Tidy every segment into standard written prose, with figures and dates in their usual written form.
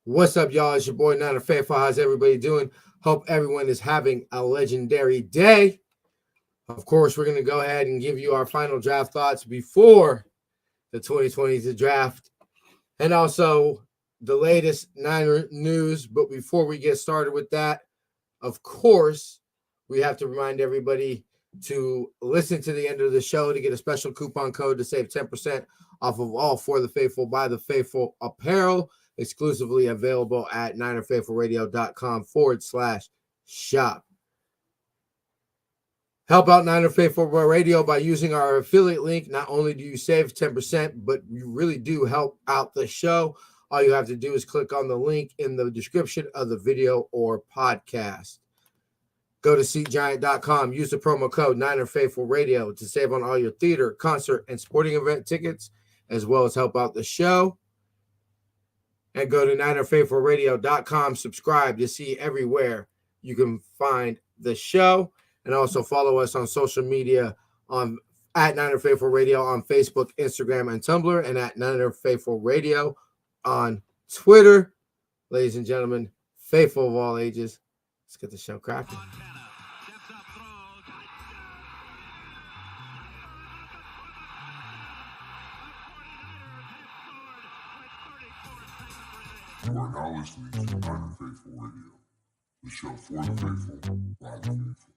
What's up, y'all? It's your boy Niner Faithful. How's everybody doing? Hope everyone is having a legendary day. Of course, we're going to go ahead and give you our final draft thoughts before the 2020 draft and also the latest Niner news. But before we get started with that, of course, we have to remind everybody to listen to the end of the show to get a special coupon code to save 10% off of all For the Faithful by the Faithful apparel, exclusively available at NinerFaithfulRadio.com/shop. Help out Niner Faithful Radio by using our affiliate link. Not only do you save 10%, but you really do help out the show. All you have to do is click on the link in the description of the video or podcast. Go to SeatGiant.com. Use the promo code Niner Faithful Radio to save on all your theater, concert, and sporting event tickets, as well as help out the show. And go to NinerFaithfulRadio.com. Subscribe to see everywhere you can find the show. And also follow us on social media at Niner Faithful Radio on Facebook, Instagram, and Tumblr, and at Niner Faithful Radio on Twitter. Ladies and gentlemen, faithful of all ages, let's get the show cracking. You are now listening to Niner Faithful Radio, the show for the faithful, by the faithful.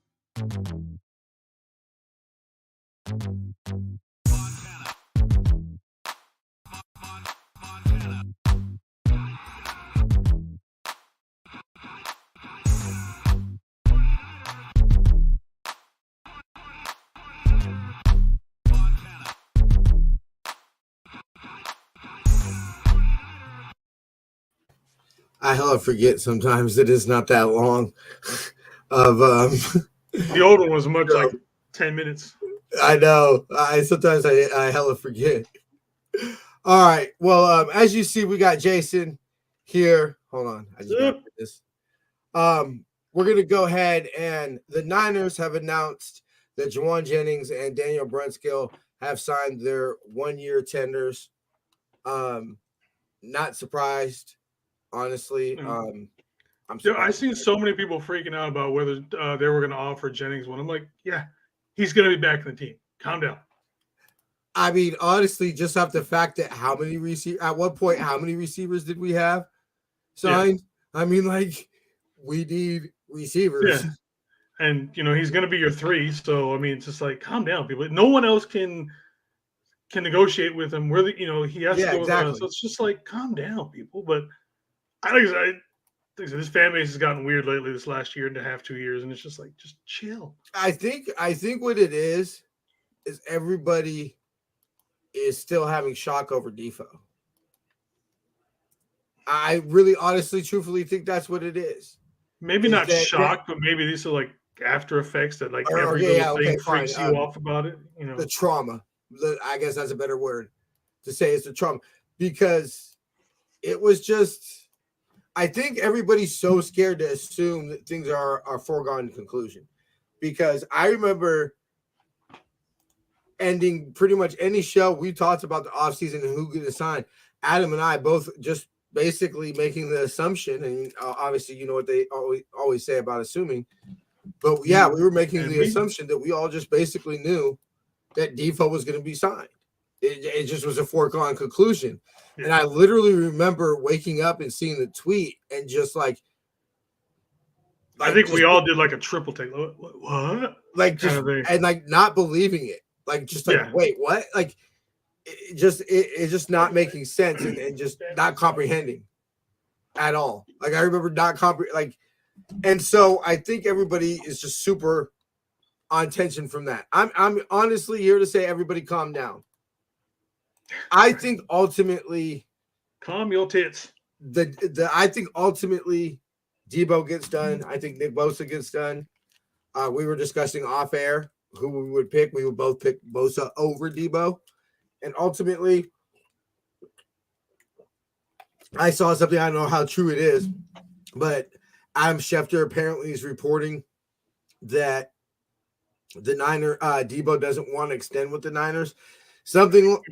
I hella forget sometimes it is not that long. The old one was much like 10 minutes. I know. Sometimes I hella forget. All right. Well, as you see, we got Jason here. Hold on. I just got this. We're gonna go ahead, and the Niners have announced that Jauan Jennings and Daniel Brunskill have signed their 1-year tenders. Not surprised, honestly. I've seen so many people freaking out about whether they were going to offer Jennings one. I'm like, yeah, he's going to be back in the team. Calm down. I mean, honestly, just off the fact that how many receivers did we have signed? Yeah. I mean, like, we need receivers. Yeah. And, he's going to be your 3. So, I mean, it's just like, calm down, people. No one else can negotiate with him. Where he has to go exactly. So it's just like, calm down, people. But I think this fan base has gotten weird lately this last year and a half, 2 years, and it's just like, just chill. I think what it is everybody is still having shock over Defoe. I really, honestly, truthfully think that's what it is. Maybe not shock, but maybe these are like after effects that like every little thing freaks you off about it. The trauma. I guess that's a better word to say. It's the trauma, because it was just. I think everybody's so scared to assume that things are foregone conclusion, because I remember ending pretty much any show we talked about the offseason and who could sign. Adam and I both just basically making the assumption, and obviously you know what they always say about assuming, but yeah, we were making the assumption that we all just basically knew that Defoe was going to be signed. It just was a foregone conclusion. Yeah. And I literally remember waking up and seeing the tweet and just like I think we all did like a triple take. What? Like just and like not believing it. Like just like wait, what? Like it just not making sense and just not comprehending at all. Like I remember not and so I think everybody is just super on tension from that. I'm honestly here to say everybody calm down. I think ultimately, calm your tits. I think ultimately, Debo gets done. I think Nick Bosa gets done. We were discussing off air who we would pick. We would both pick Bosa over Debo, and ultimately, I saw something. I don't know how true it is, but Adam Schefter apparently is reporting that the Debo doesn't want to extend with the Niners.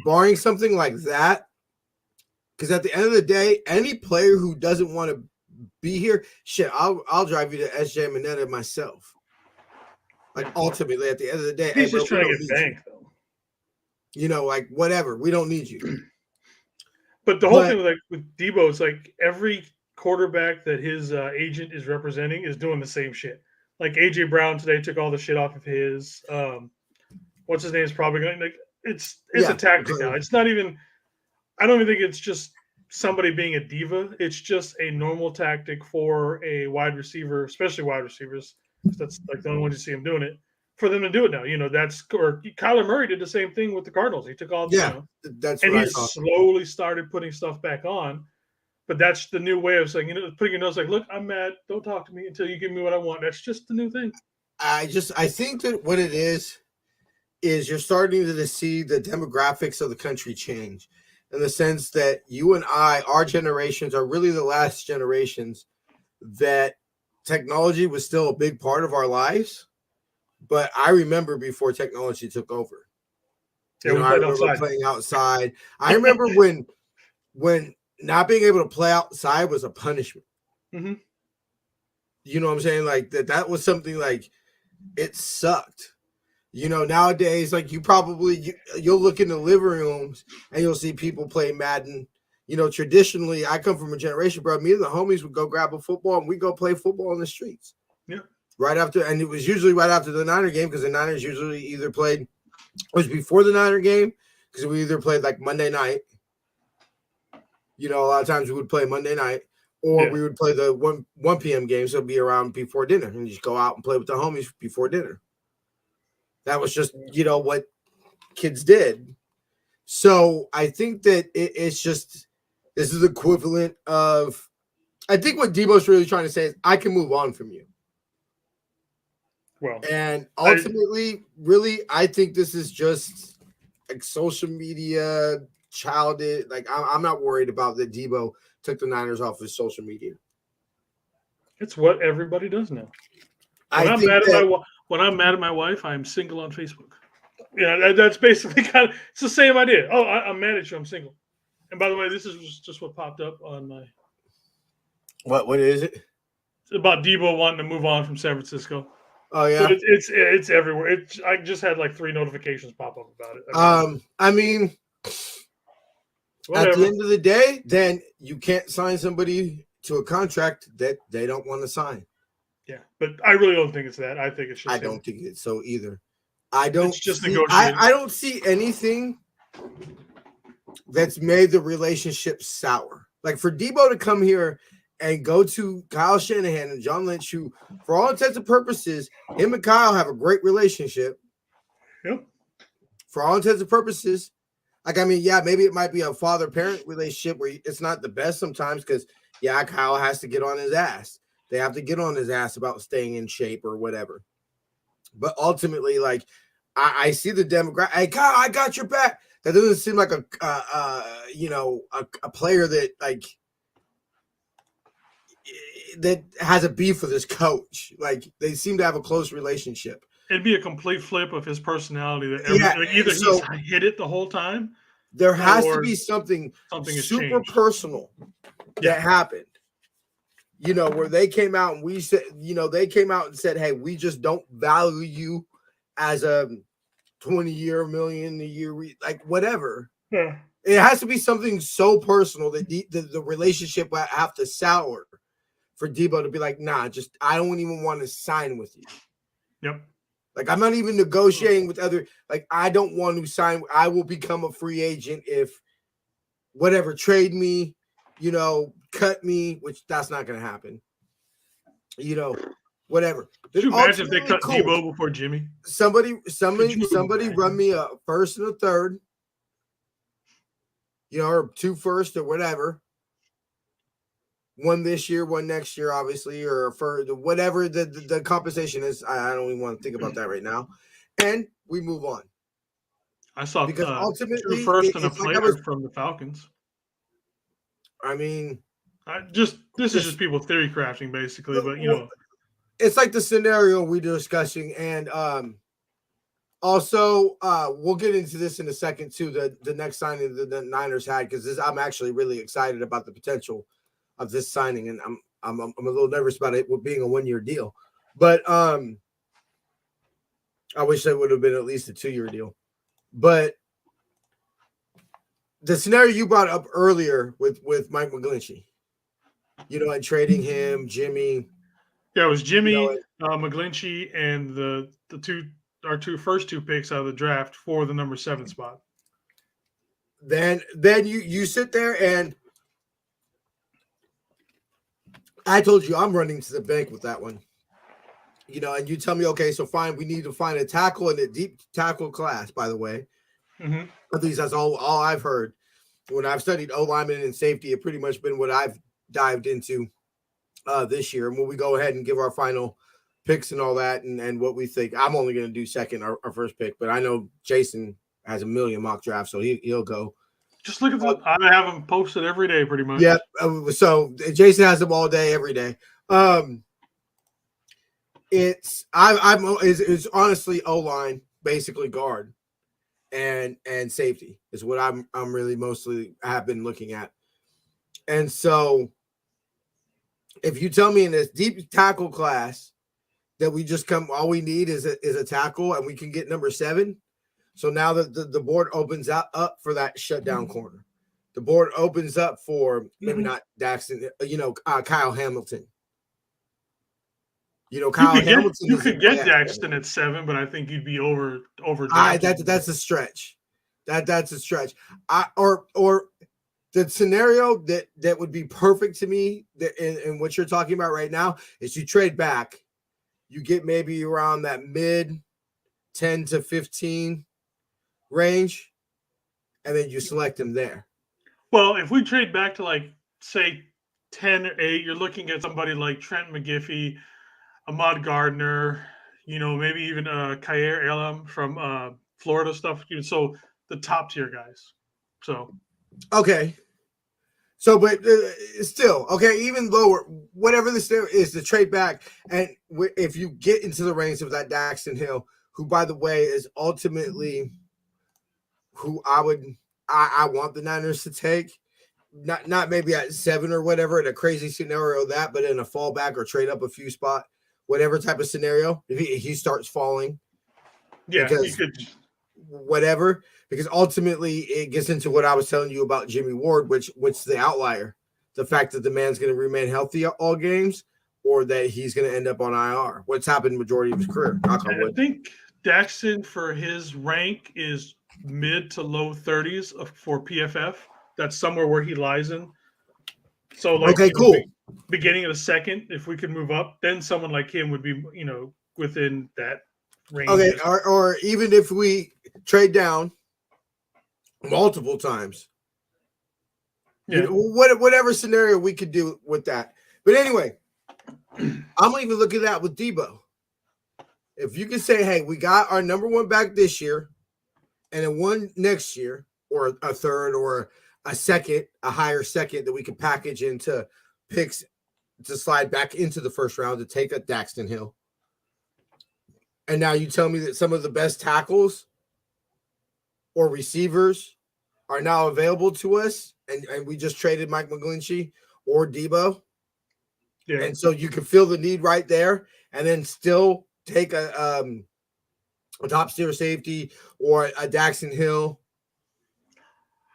barring something like that. Because at the end of the day, any player who doesn't want to be here, shit, I'll drive you to SJ Mineta myself. Like ultimately, at the end of the day, He's hey, just bro, trying to get banked, though. you know, like whatever, we don't need you. But the whole thing with Debo is like every quarterback that his agent is representing is doing the same shit. Like AJ Brown today took all the shit off of his. What's his name is probably going. Like it's a tactic now. It's not even. I don't even think it's just somebody being a diva. It's just a normal tactic for a wide receiver, especially wide receivers. That's like the only one you see him doing it. For them to do it now, that's or Kyler Murray did the same thing with the Cardinals. He took all, that's and what he slowly started putting stuff back on. But that's the new way of saying, putting your nose like, look, I'm mad. Don't talk to me until you give me what I want. That's just the new thing. I think that what it is you're starting to see the demographics of the country change in the sense that you and our generations are really the last generations that technology was still a big part of our lives. But I remember before technology took over. Yeah, I remember playing outside. I remember when not being able to play outside was a punishment. Mm-hmm. You know what I'm saying? Like that was something like it sucked. Nowadays, like you'll look in the living rooms and you'll see people play Madden. Traditionally, I come from a generation, bro. Me and the homies would go grab a football and we go play football in the streets. Yeah. Right after, and it was usually right after the Niner game because the Niners usually either played, it was before the Niner game because we either played like Monday night. A lot of times we would play Monday night or we would play the 1 p.m. game. So it'd be around before dinner and just go out and play with the homies before dinner. That was just, what kids did. So I think that it's just, this is equivalent of, I think what Debo's really trying to say is I can move on from you. Well, and ultimately, I think this is just like social media, childish. Like I'm not worried about that Debo took the Niners off his social media. It's what everybody does now. When I'm mad at my wife, I'm single on Facebook. Yeah, that's basically it's the same idea. Oh, I'm mad at you. I'm single. And by the way, this is just what popped up on my. What is it? It's about Debo wanting to move on from San Francisco. Oh yeah, so it's everywhere. I just had like 3 notifications pop up about it. I mean, whatever. At the end of the day, then you can't sign somebody to a contract that they don't want to sign. Yeah, but I really don't think it's that. I think it's just. I don't think it's so either. I don't. It's just negotiating. I don't see anything that's made the relationship sour. Like for Debo to come here and go to Kyle Shanahan and John Lynch, who, for all intents and purposes, him and Kyle have a great relationship. Yep. For all intents and purposes. Like, I mean, yeah, maybe it might be a father-parent relationship where it's not the best sometimes because, yeah, Kyle has to get on his ass. They have to get on his ass about staying in shape or whatever. But ultimately, like, I see the demographic. Hey, Kyle, I got your back. That doesn't seem like a player that, like, that has a beef with his coach. Like, they seem to have a close relationship. It'd be a complete flip of his personality. That either he's hit it the whole time. There has to be something super personal that happened. Where they came out and we said, they came out and said, hey, we just don't value you as a 20-year, million a year, like whatever. Yeah. It has to be something so personal that the relationship will have to sour for Debo to be like, nah, I don't even want to sign with you. Yep. Like, I'm not even negotiating with other, like, I don't want to sign. I will become a free agent if whatever, trade me, cut me, which that's not going to happen. Whatever. Could you imagine if they cut Debo before Jimmy? Somebody run me a first and a third, or 2 firsts or whatever. One this year, one next year, obviously, or for whatever the compensation is. I don't even want to think about that right now. And we move on. I saw because ultimately 2 first and a player from the Falcons. I mean, this is just people theory crafting, basically. But it's like the scenario we're discussing, and Also, we'll get into this in a second too. The next signing that the Niners had, because I'm actually really excited about the potential of this signing, and I'm a little nervous about it with being a 1 year deal. But I wish that would have been at least a 2 year deal. But the scenario you brought up earlier with Mike McGlinchey, and trading him, Jimmy. Yeah, it was Jimmy, You McGlinchey, and the our first two picks out of the draft for the number 7 spot. Then you sit there and I told you I'm running to the bank with that one. And you tell me, okay, so fine, we need to find a tackle in a deep tackle class, by the way. Mm-hmm. At least that's all I've heard. When I've studied O-lineman and safety, it pretty much been what I've dived into this year. And when we go ahead and give our final picks and all that and what we think, I'm only going to do second, our first pick. But I know Jason has a million mock drafts, so he'll go. Just look at I have them posted every day pretty much. Yeah, so Jason has them all day, every day. It's honestly O-line, basically guard and safety is what I'm really mostly have been looking at. And so if you tell me in this deep tackle class that we just all we need is a tackle and we can get number 7. So now the board opens up for that shutdown corner. The board opens up for maybe not Daxton, Kyle Hamilton. Kyle Hamilton. You could get Daxton at 7, but I think you'd be over. That's a stretch. That's a stretch. Or the scenario that would be perfect to me in what you're talking about right now is you trade back, you get maybe around that mid 10 to 15 range, and then you select him there. Well, if we trade back to say 10 or 8, you're looking at somebody like Trent McGiffey, Ahmad Gardner, maybe even Khair Elam from Florida stuff. So the top tier guys. So okay. So, but still, okay, even lower, whatever the scenario is, to trade back, and if you get into the range of that Daxton Hill, who, by the way, is ultimately who I want the Niners to take, not maybe at 7 or whatever in a crazy scenario but in a fallback or trade up a few spot, whatever type of scenario, if he starts falling, because whatever. Because ultimately it gets into what I was telling you about Jimmy Ward, which the outlier, the fact that the man's going to remain healthy all games, or that he's going to end up on IR. What's happened majority of his career. I think Daxton for his rank is mid to low 30s for PFF. That's somewhere where he lies in. So okay, cool. Beginning of the second, if we could move up, then someone like him would be within that range. Okay, or even if we trade down multiple times, whatever scenario we could do with that. But anyway, I'm even looking at that with Debo. If you can say, hey, we got our number 1 back this year, and then 1 next year, or a third, or a second, a higher second that we can package into picks to slide back into the first round to take a Daxton Hill. And now you tell me that some of the best tackles or receivers are now available to us, and we just traded Mike McGlinchey or Debo. Yeah. And so you can feel the need right there, and then still take a top tier safety or a Daxton Hill.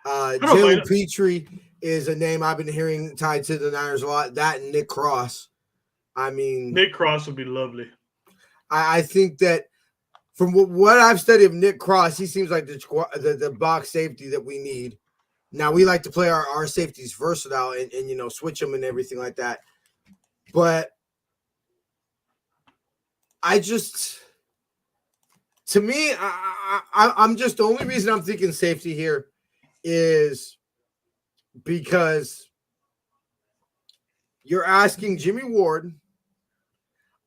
Jalen Petrie is a name I've been hearing tied to the Niners a lot. That and Nick Cross. I mean, Nick Cross would be lovely. I think that from what I've studied of Nick Cross, he seems like the box safety that we need. Now, we like to play our safeties versatile and switch them and everything like that. But to me, I'm just, the only reason I'm thinking safety here is because you're asking Jimmy Ward,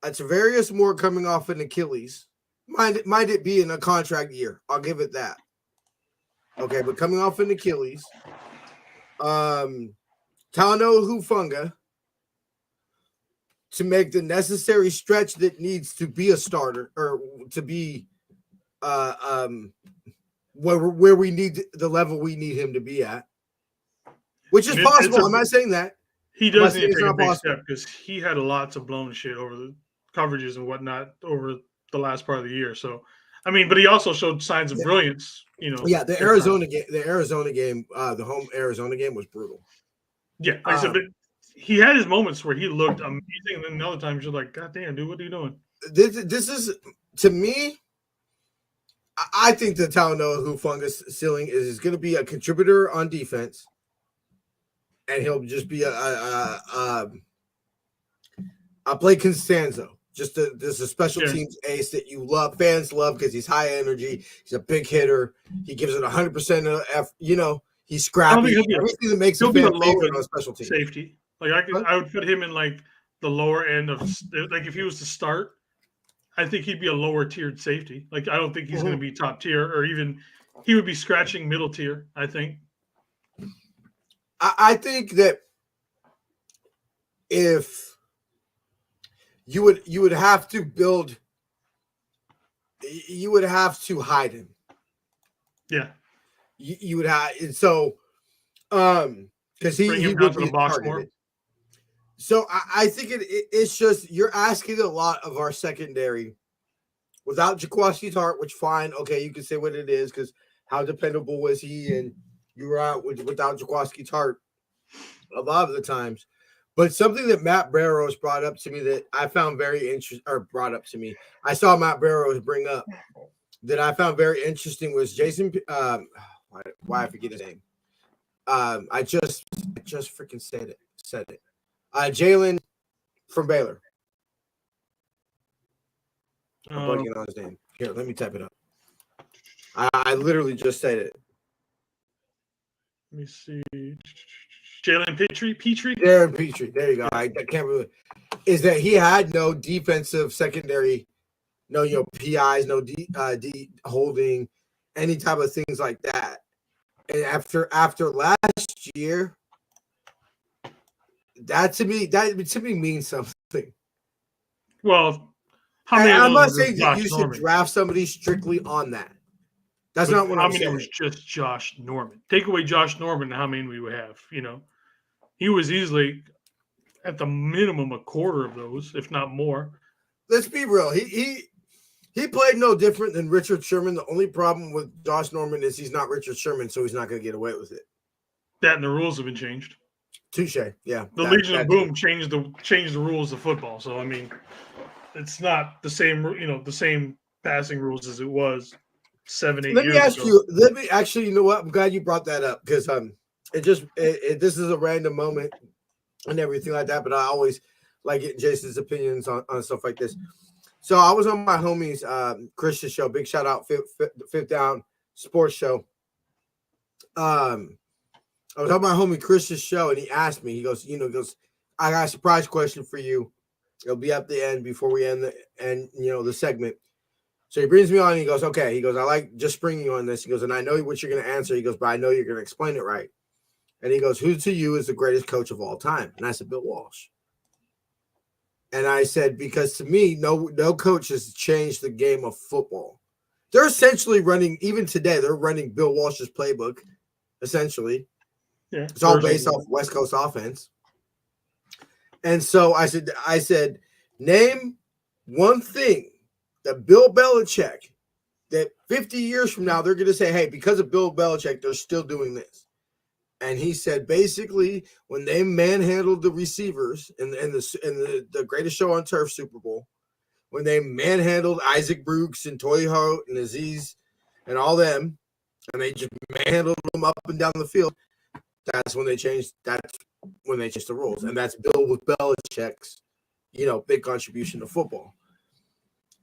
Tarvarius Moore coming off an Achilles. Might it be in a contract year? I'll give it that. Okay, but coming off an Achilles, Talanoa Hufanga to make the necessary stretch that needs to be a starter or to be where we need the level we need him to be at, which is possible. I'm not saying that. He does need to take a big step because he had lots of blown shit over the coverages and whatnot over the last part of the year. So, I mean, but he also showed signs of brilliance. Yeah, the Arizona game, the home Arizona game was brutal. Yeah, like I said, but he had his moments where he looked amazing, and then the other times you're like, God damn, dude, what are you doing? This is, to me, I think the Talanoa Hufanga ceiling is going to be a contributor on defense, and he'll just be a Blake Costanzo, just a special teams ace that fans love because he's high energy. He's a big hitter. He gives it 100%. He's scrappy. Everything that makes him a favorite on special teams. Safety. Like I would put him in like the lower end of like if he was to start, I think he'd be a lower tiered safety. Like I don't think he's going to be top tier, or even he would be scratching middle tier. I think. I think that if you would have to build, you would have to hide him. Yeah. You would have, and so because he would be targeted. So I think it's just you're asking a lot of our secondary without Jaquiski Tartt, which fine, okay, you can say what it is because how dependable was he, and you were out without Jaquiski Tartt a lot of the times. But something that Matt Barrows brought up to me that I found very interesting, or brought up to me, I saw Matt Barrows bring up that I found very interesting was Jason. Why I forget his name? I just freaking said it. Jalen from Baylor. I'm blanking on his name. Here, let me type it up. I literally just said it. Let me see. Jalen Petrie. Darren Petrie. There you go. I can't really. Is that he had no defensive secondary, no PIs, no D holding, any type of things like that. And after last year, that to me means something. Well, I'm not saying that you should draft somebody strictly on that. That's not what I'm saying. It was just Josh Norman. Take away Josh Norman, how many we would have? He was easily at the minimum a quarter of those, if not more. Let's be real. He played no different than Richard Sherman. The only problem with Josh Norman is he's not Richard Sherman, so he's not going to get away with it. That and the rules have been changed. Touche. Yeah. The Legion of Boom changed the rules of football. So I mean, it's not the same. The same passing rules as it was 7-8 years ago. Let me actually. You know what? I'm glad you brought that up because this is a random moment and everything like that. But I always like getting Jason's opinions on stuff like this. So I was on my homie's Christian show. Big shout out, Fifth Down Sports Show. I was on my homie Chris's show, and he asked me. He goes, I got a surprise question for you. It'll be at the end before we end the segment. So he brings me on. And he goes, okay. He goes, I like just bringing you on this. He goes, and I know what you're going to answer. He goes, but I know you're going to explain it right. And he goes, who to you is the greatest coach of all time? And I said, Bill Walsh. And I said, because to me, no coach has changed the game of football. They're essentially running, even today, they're running Bill Walsh's playbook, essentially. Yeah, it's all based off West Coast offense. And so I said, name one thing that Bill Belichick, that 50 years from now, they're going to say, hey, because of Bill Belichick, they're still doing this. And he said, basically, when they manhandled the receivers in the Greatest Show on Turf Super Bowl, when they manhandled Isaac Brooks and Toy Hart and Aziz and all them, and they just manhandled them up and down the field, that's when they changed the rules. And that's Bill with Belichick's, big contribution to football.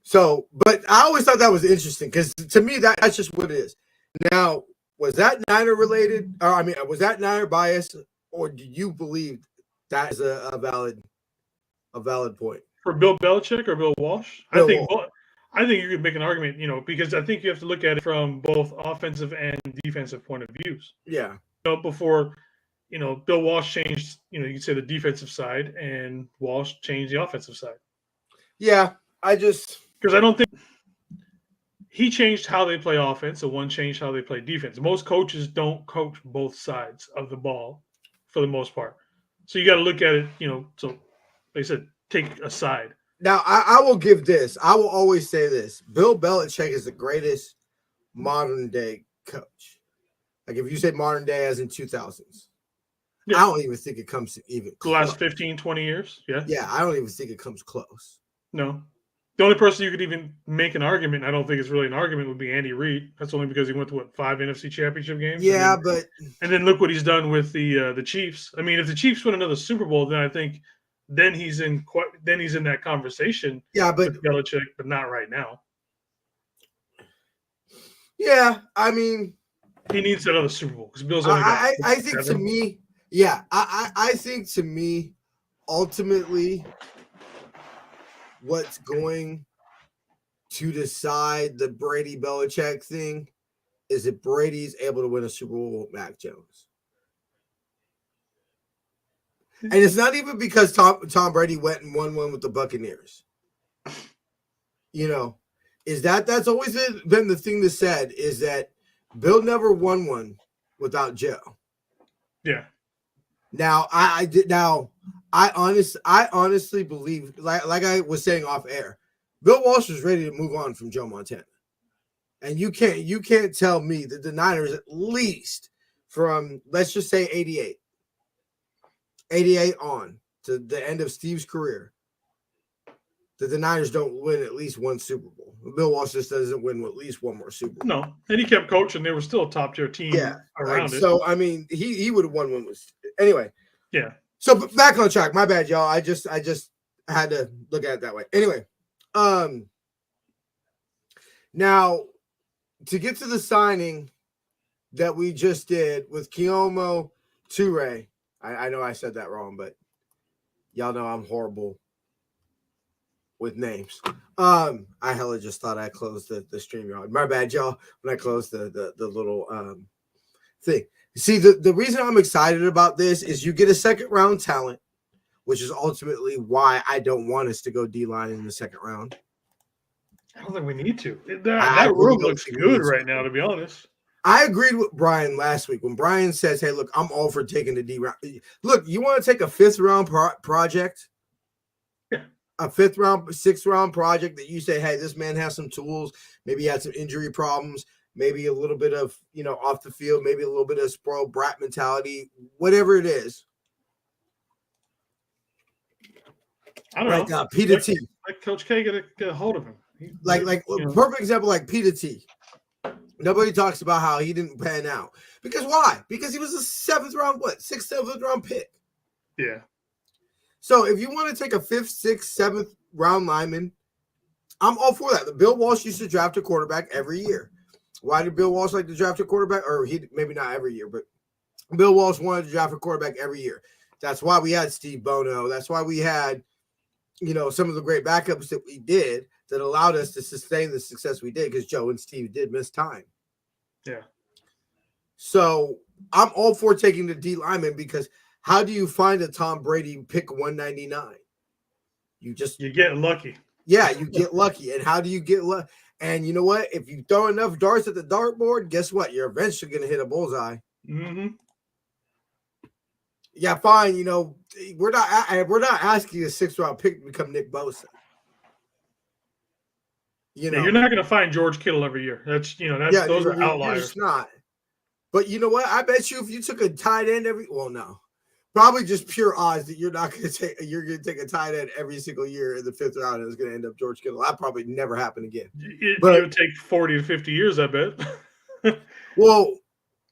So, but I always thought that was interesting because to me, that's just what it is. Now, was that Niner related? Or was that Niner bias, or do you believe that is a valid point for Bill Belichick or Bill Walsh? I think you could make an argument, because I think you have to look at it from both offensive and defensive point of views. Yeah. Before, Bill Walsh changed, you could say the defensive side, and Walsh changed the offensive side. Yeah, because I don't think, he changed how they play offense, and one changed how they play defense. Most coaches don't coach both sides of the ball for the most part. So you got to look at it, so like I said, take a side. Now, I will give this. I will always say this. Bill Belichick is the greatest modern day coach. Like if you say modern day as in 2000s, Yeah. I don't even think it comes to even The close. last 15, 20 years. Yeah. Yeah, I don't even think it comes close. No. The only person you could even make an argument, I don't think it's really an argument, would be Andy Reid. That's only because he went to 5 NFC Championship games. Yeah, and then look what he's done with the Chiefs. I mean, if the Chiefs win another Super Bowl, then I think he's in that conversation. Yeah, but with Belichick, but not right now. Yeah, I mean, he needs another Super Bowl because Bill's only got. I think to me, yeah, I think to me, ultimately, what's going to decide the Brady Belichick thing is if Brady's able to win a Super Bowl with Mac Jones. And it's not even because Tom Brady went and won one with the Buccaneers. That's always been the thing that's said is that Bill never won one without Joe. Yeah. Now I honestly believe, like I was saying off air, Bill Walsh was ready to move on from Joe Montana. And you can't tell me that the Niners, at least from, let's just say 88 on to the end of Steve's career, that the Niners don't win at least one Super Bowl. Bill Walsh just doesn't win at least one more Super Bowl. No, and he kept coaching. They were still a top-tier team around it. So, I mean, he would have won one. Anyway. Yeah. So, back on track. My bad, y'all. I just had to look at it that way. Anyway. Now, to get to the signing that we just did with Keomo Toure, I know I said that wrong, but y'all know I'm horrible with names. I hella just thought I closed the StreamYard. My bad, y'all, when I closed the little thing. See, the reason I'm excited about this is you get a second round talent, which is ultimately why I don't want us to go D-line in the second round. I don't think we need to. That room looks good right now, to be honest. I agreed with Brian last week when Brian says, hey, look, I'm all for taking the D round. Look, you want to take a fifth round project? Yeah. A fifth round, sixth round project that you say, hey, this man has some tools. Maybe he had some injury problems. Maybe a little bit of, off the field. Maybe a little bit of spoiled brat mentality. Whatever it is. I don't know. Peter T. Like Coach K get a hold of him. Perfect example, like Peter T. Nobody talks about how he didn't pan out. Because why? Because he was a seventh round pick. Yeah. So if you want to take a fifth, sixth, seventh round lineman, I'm all for that. Bill Walsh used to draft a quarterback every year. Why did Bill Walsh like to draft a quarterback? Or maybe not every year, but Bill Walsh wanted to draft a quarterback every year. That's why we had Steve Bono. That's why we had, some of the great backups that we did that allowed us to sustain the success we did because Joe and Steve did miss time. Yeah. So I'm all for taking the D lineman because how do you find a Tom Brady pick 199? You get lucky. Yeah, you get lucky. And how do you get lucky? And you know what? If you throw enough darts at the dartboard, guess what? You're eventually going to hit a bullseye. Mm-hmm. Yeah, fine. We're not asking a sixth round pick to become Nick Bosa. You're not going to find George Kittle every year. Those are outliers. You're just not. But you know what? I bet you if you took a tight end probably just pure odds that you're going to take a tight end every single year in the fifth round and it's going to end up George Kittle. That probably never happen again. It would take 40 to 50 years, I bet. Well,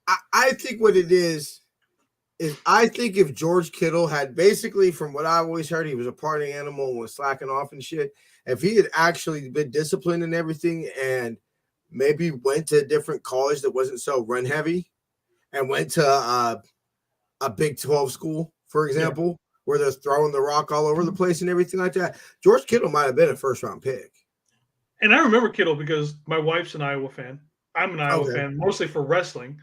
I think what it is I think if George Kittle had basically, from what I always heard, he was a party animal and was slacking off and shit. If he had actually been disciplined and everything and maybe went to a different college that wasn't so run heavy and went to a Big 12 school, for example, where they're throwing the rock all over the place and everything like that, George Kittle might have been a first-round pick. And I remember Kittle because my wife's an Iowa fan. I'm an Iowa fan, mostly for wrestling,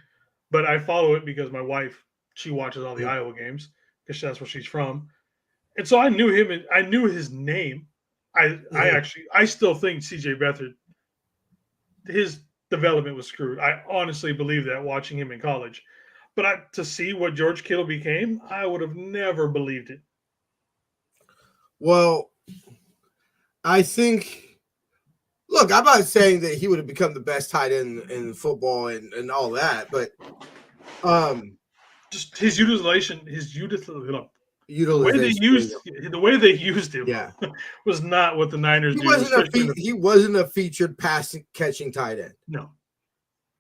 but I follow it because my wife, she watches all the Iowa games because that's where she's from. And so I knew him and I knew his name. I still think CJ Beathard his development was screwed. I honestly believe that watching him in college. But to see what George Kittle became, I would have never believed it. Well, I think. Look, I'm not saying that he would have become the best tight end in football and all that, but just his utilization, utilization. the way they used him, Yeah, was not what the Niners he do. wasn't a featured passing catching tight end. No,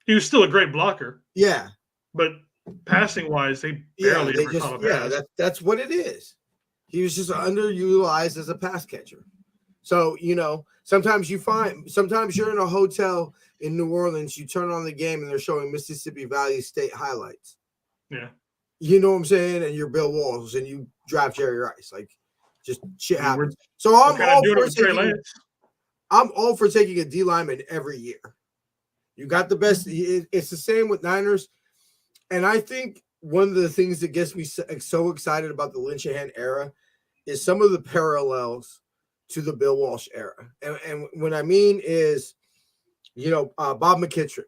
he was still a great blocker. Yeah, but passing wise, they barely ever caught a pass. That's what it is. He was just underutilized as a pass catcher. So, sometimes you're in a hotel in New Orleans, you turn on the game and they're showing Mississippi Valley State highlights. Yeah. You know what I'm saying? And you're Bill Walsh and you draft Jerry Rice. Like, just shit happens. So I'm all for taking a D lineman every year. You got the best. It's the same with Niners. And I think one of the things that gets me so excited about the Linchenhan era is some of the parallels to the Bill Walsh era. And what I mean is, Bob McKittrick,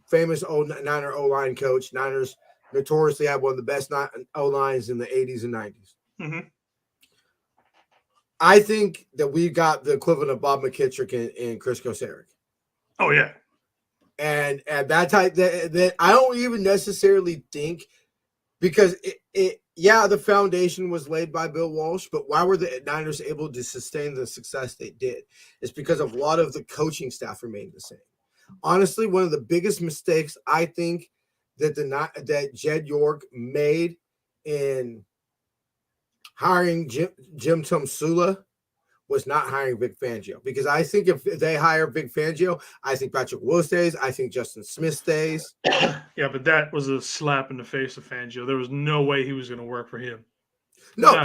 famous Niner O-line coach. Niners notoriously had one of the best O-lines in the 80s and 90s. Mm-hmm. I think that we got the equivalent of Bob McKittrick and Chris Kocurek. Oh, yeah. And at that type, that I don't even necessarily think, because the foundation was laid by Bill Walsh, but why were the Niners able to sustain the success they did? It's because of a lot of the coaching staff remained the same. Honestly, one of the biggest mistakes I think that Jed York made in hiring Jim Tomsula was not hiring Vic Fangio, because I think if they hire Vic Fangio, I think Patrick Willis stays. I think Justin Smith stays. Yeah, but that was a slap in the face of Fangio. There was no way he was going to work for him. No,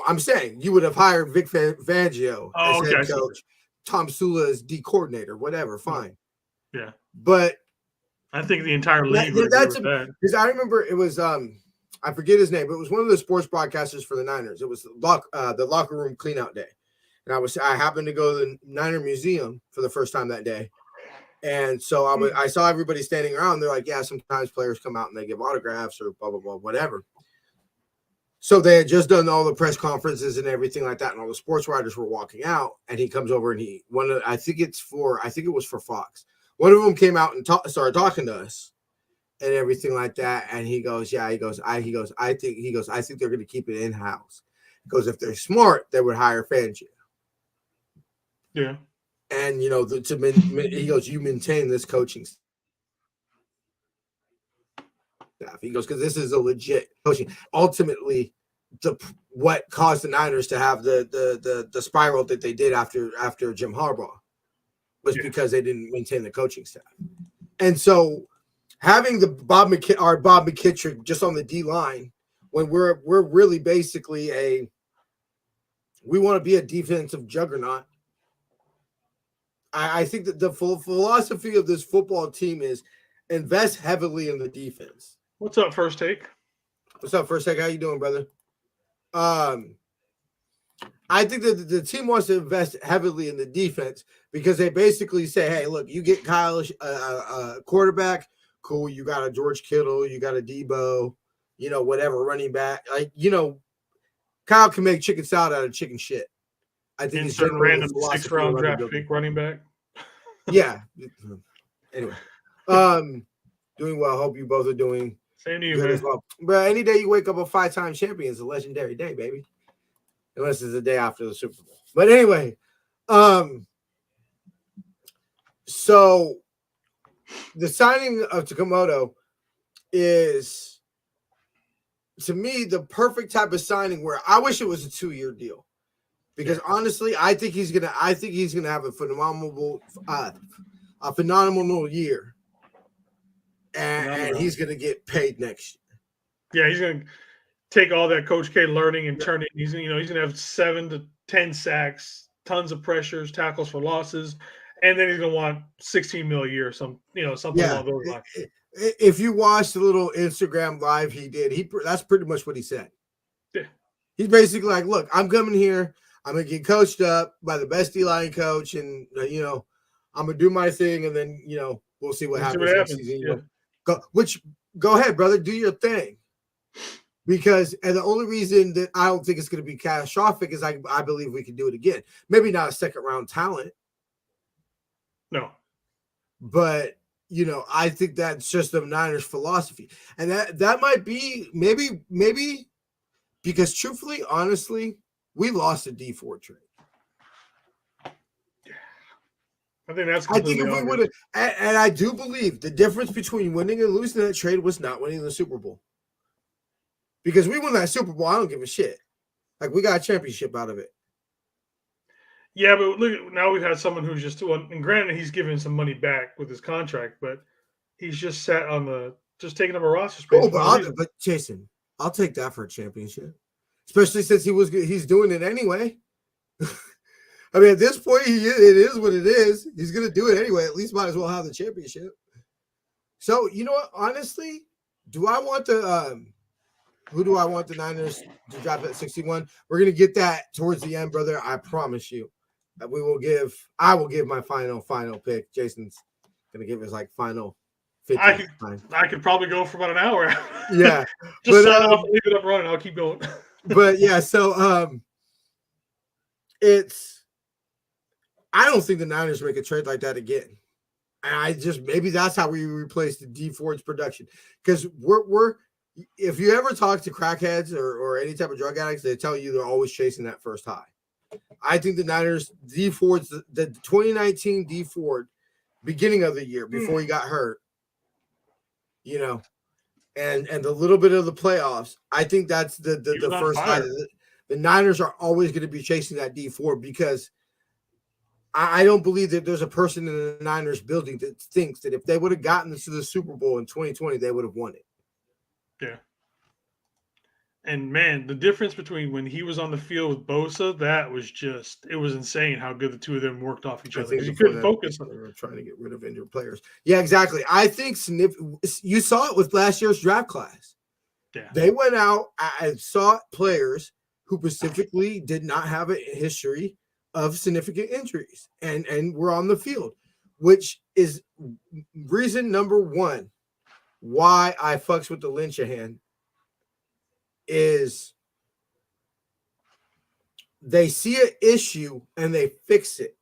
I'm saying you would have hired Vic Fangio as head coach, Tomsula as D coordinator, whatever, fine. Yeah, but I think the entire league would agree with that. Because I remember it was I forget his name, but it was one of the sports broadcasters for the Niners. It was the locker room cleanout day. And I happened to go to the Niner Museum for the first time that day. And so I saw everybody standing around. They're like, yeah, sometimes players come out and they give autographs or blah, blah, blah, whatever. So they had just done all the press conferences and everything like that. And all the sports writers were walking out. And he comes over and I think it was for Fox. One of them came out and started talking to us and everything like that. And he goes, I think they're going to keep it in-house. Because if they're smart, they would hire Fangio. Yeah. And, he goes, you maintain this coaching staff. He goes, because this is a legit coaching. Ultimately, what caused the Niners to have the spiral that they did after Jim Harbaugh was because they didn't maintain the coaching staff. And so having the Bob McKittrick just on the D line, when we're really basically we want to be a defensive juggernaut. I think that the full philosophy of this football team is invest heavily in the defense. What's up, First Take? What's up, First Take? How you doing, brother? I think that the team wants to invest heavily in the defense because they basically say, hey, look, you get Kyle a quarterback, cool. You got a George Kittle, you got a Debo, whatever, running back. Kyle can make chicken salad out of chicken shit. I think it's random 6th-round draft pick running back. Yeah. Anyway, doing well. Hope you both are doing same to you, good man. as well. But any day you wake up a 5-time champion is a legendary day, baby. Unless it's the day after the Super Bowl. But anyway, so the signing of Takamoto is, to me, the perfect type of signing where I wish it was a 2-year deal. Because honestly, I think he's gonna have a phenomenal year, and he's gonna get paid next year. Yeah, he's gonna take all that Coach K learning and turn it. He's gonna have 7 to 10 sacks, tons of pressures, tackles for losses, and then he's gonna want $16 million a year, something along those lines. If you watch the little Instagram live he did, that's pretty much what he said. Yeah, he's basically like, look, I'm coming here. I'm going to get coached up by the best D-line coach, and, I'm gonna do my thing, and then we'll see what We'll see happens what next happens, season. yeah. Go ahead, brother, do your thing. Because the only reason that I don't think it's going to be catastrophic is I believe we can do it again. Maybe not a second round talent, No. but I think that's just the Niners philosophy, and that might be maybe because truthfully, honestly, we lost a D Ford trade. I think that's I think completely if we would obvious. have, and I do believe the difference between winning and losing that trade was not winning the Super Bowl. Because we won that Super Bowl, I don't give a shit. Like, we got a championship out of it. Yeah, but look, now we've had someone who's just and granted he's given some money back with his contract, but he's just sat on just taking up a roster space. Cool, but Jason, I'll take that for a championship, especially since he's doing it anyway. I mean, at this point, it is what it is. He's gonna do it anyway. At least might as well have the championship. So you know what? Honestly, do I want who do I want the Niners to drop at 61? We're gonna get that towards the end, brother. I promise you. I will give my final pick. Jason's gonna give his final 50. I could probably go for about an hour. Yeah. Just sign off and leave it up running. I'll keep going. But yeah, so I don't think the Niners make a trade like that again. And maybe that's how we replace the D Ford's production. Because we're if you ever talk to crackheads or any type of drug addicts, they tell you they're always chasing that first high. I think the Niners, D Ford's the 2019 D Ford, beginning of the year before he got hurt, and the little bit of the playoffs, I think that's the first high. The Niners are always going to be chasing that D Ford because I don't believe that there's a person in the Niners building that thinks that if they would have gotten to the Super Bowl in 2020, they would have won it. Yeah. And man, the difference between when he was on the field with Bosa, it was insane how good the two of them worked off each other. Because you couldn't focus on them. They were trying to get rid of injured players. Yeah, exactly. I think you saw it with last year's draft class. Yeah. They went out and sought players who specifically did not have a history of significant injuries and were on the field, which is reason number one why I fucks with the Lynchahan is they see an issue and they fix it.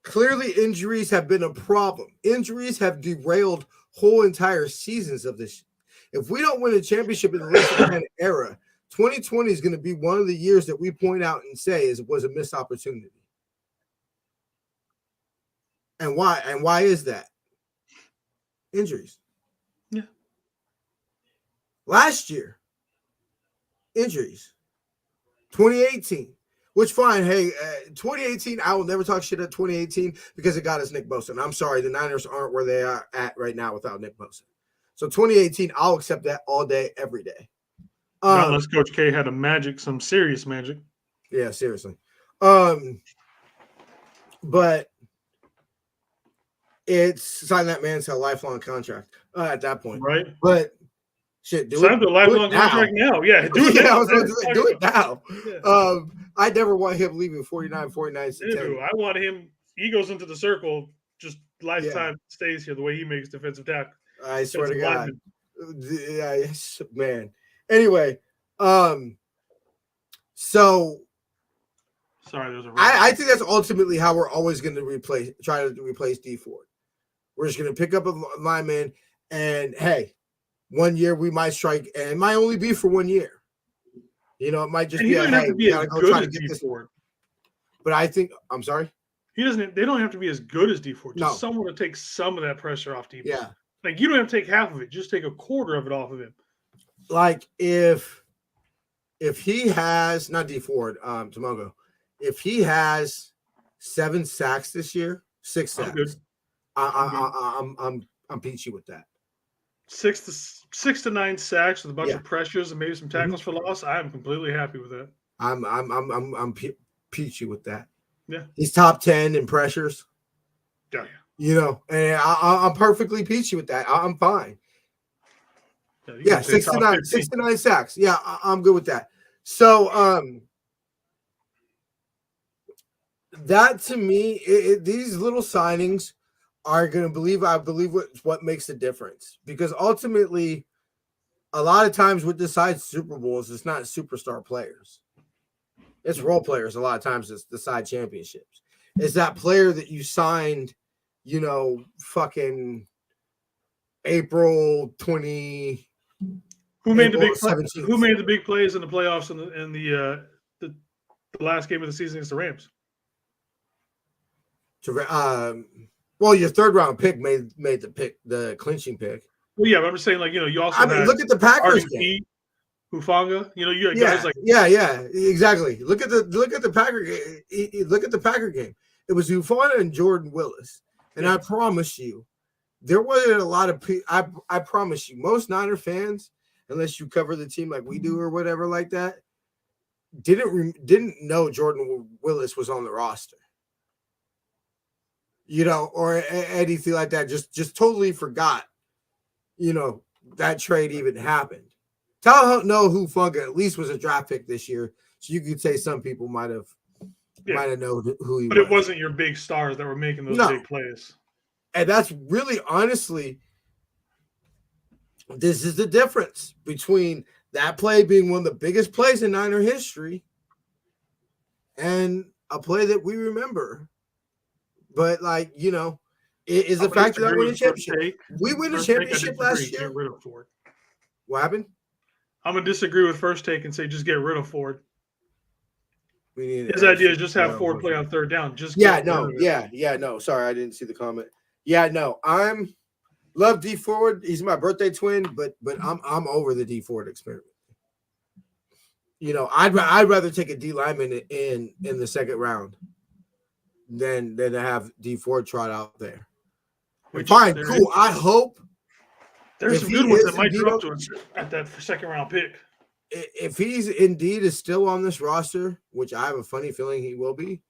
Clearly, injuries have been a problem. Injuries have derailed whole entire seasons of this. If we don't win a championship in the Lynchahan era, 2020 is going to be one of the years that we point out and say was a missed opportunity. And why? And why is that? Injuries. Yeah. Last year, injuries. 2018, which fine. Hey, 2018, I will never talk shit at 2018 because it got us Nick Bosa. And I'm sorry, the Niners aren't where they are at right now without Nick Bosa. So 2018, I'll accept that all day, every day. Unless Coach K had some serious magic. Yeah, seriously. But it's sign that man to a lifelong contract at that point. Right. But shit, sign the lifelong contract now. Yeah, do it now. I was going to say, do it now. Yeah. I never want him leaving 49. I want him. He goes into the circle, just lifetime stays here the way he makes defensive tackle. I swear to God. Yes, man. Anyway, so sorry, there's a I think that's ultimately how we're always going to try to replace D Ford. We're just going to pick up a lineman, and hey, 1 year we might strike, and it might only be for 1 year. It might just be hey, we gotta go try to get this Ford. But I think I'm sorry. They don't have to be as good as D Ford. Just someone to take some of that pressure off D Ford. Yeah. Like you don't have to take half of it, just take a quarter of it off of him. Like if he has not D Ford, Tomogo, if he has 7 sacks this year, 6 sacks, I'm peachy with that. 6 to 9 sacks with a bunch of pressures and maybe some tackles for loss. I am completely happy with that. I'm peachy with that. Yeah, he's top 10 in pressures. Yeah. And I'm perfectly peachy with that. I'm fine. Yeah, 6 to 9 sacks. Yeah, I'm good with that. So, that to me, these little signings are going to I believe what makes the difference, because ultimately, a lot of times what decides Super Bowls is not superstar players. It's role players. A lot of times it's decide championships. It's that player that you signed, fucking April 20. Who made the April big 17th. Who made the big plays in the playoffs in the last game of the season against the Rams? Well, your third round pick made the clinching pick. Well, yeah, but I'm just saying, you also had look at the Packers RDP, game. Hufanga. You had guys like exactly. Look at the Packer game. Look at the Packer game. It was Hufanga and Jordan Willis, and I promise you, there wasn't a lot of people. I promise you, most Niner fans, unless you cover the team like we do or whatever like that, didn't know Jordan Willis was on the roster. Or anything like that. Just totally forgot, that trade even happened. No Hufanga at least was a draft pick this year, so you could say some people might have known who he was. But it wasn't your big stars that were making those big plays. And that's really, honestly, this is the difference between that play being one of the biggest plays in Niner history and a play that we remember. But, it is the fact that I win a championship. We win a championship last year. Get rid of Ford. What happened? I'm going to disagree with First Take and say just get rid of Ford. His idea is just have Ford play on third down. Sorry, I didn't see the comment. I'm love D Ford. He's my birthday twin, but I'm over the D Ford experiment. I'd rather take a D lineman in the second round than to have D Ford trot out there. Fine, cool. I hope there's some good ones that might drop to us at that second round pick. If he's indeed is still on this roster, which I have a funny feeling he will be,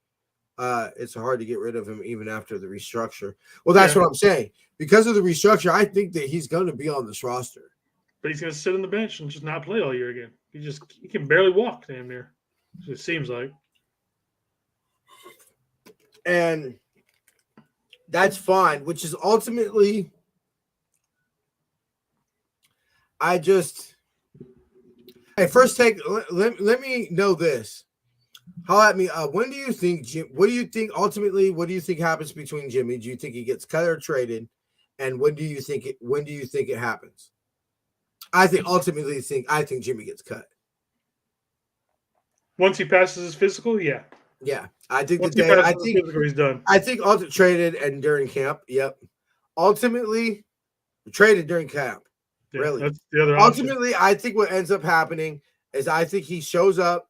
it's hard to get rid of him even after the restructure. Well, that's what I'm saying. Because of the restructure, I think that he's going to be on this roster. But he's going to sit on the bench and just not play all year again. He can barely walk damn near. It seems like. And that's fine, which is ultimately, First Take, let me know this. Holler at me. When do you think, Jim? What do you think ultimately? What do you think happens between Jimmy? Do you think he gets cut or traded? And when do you think it happens? I think Jimmy gets cut. Once he passes his physical, yeah. Yeah, I think he's done. I think ultimately traded and during camp. Yep. Ultimately, traded during camp. Yeah, really. That's the other Ultimately, option. I think what ends up happening is I think he shows up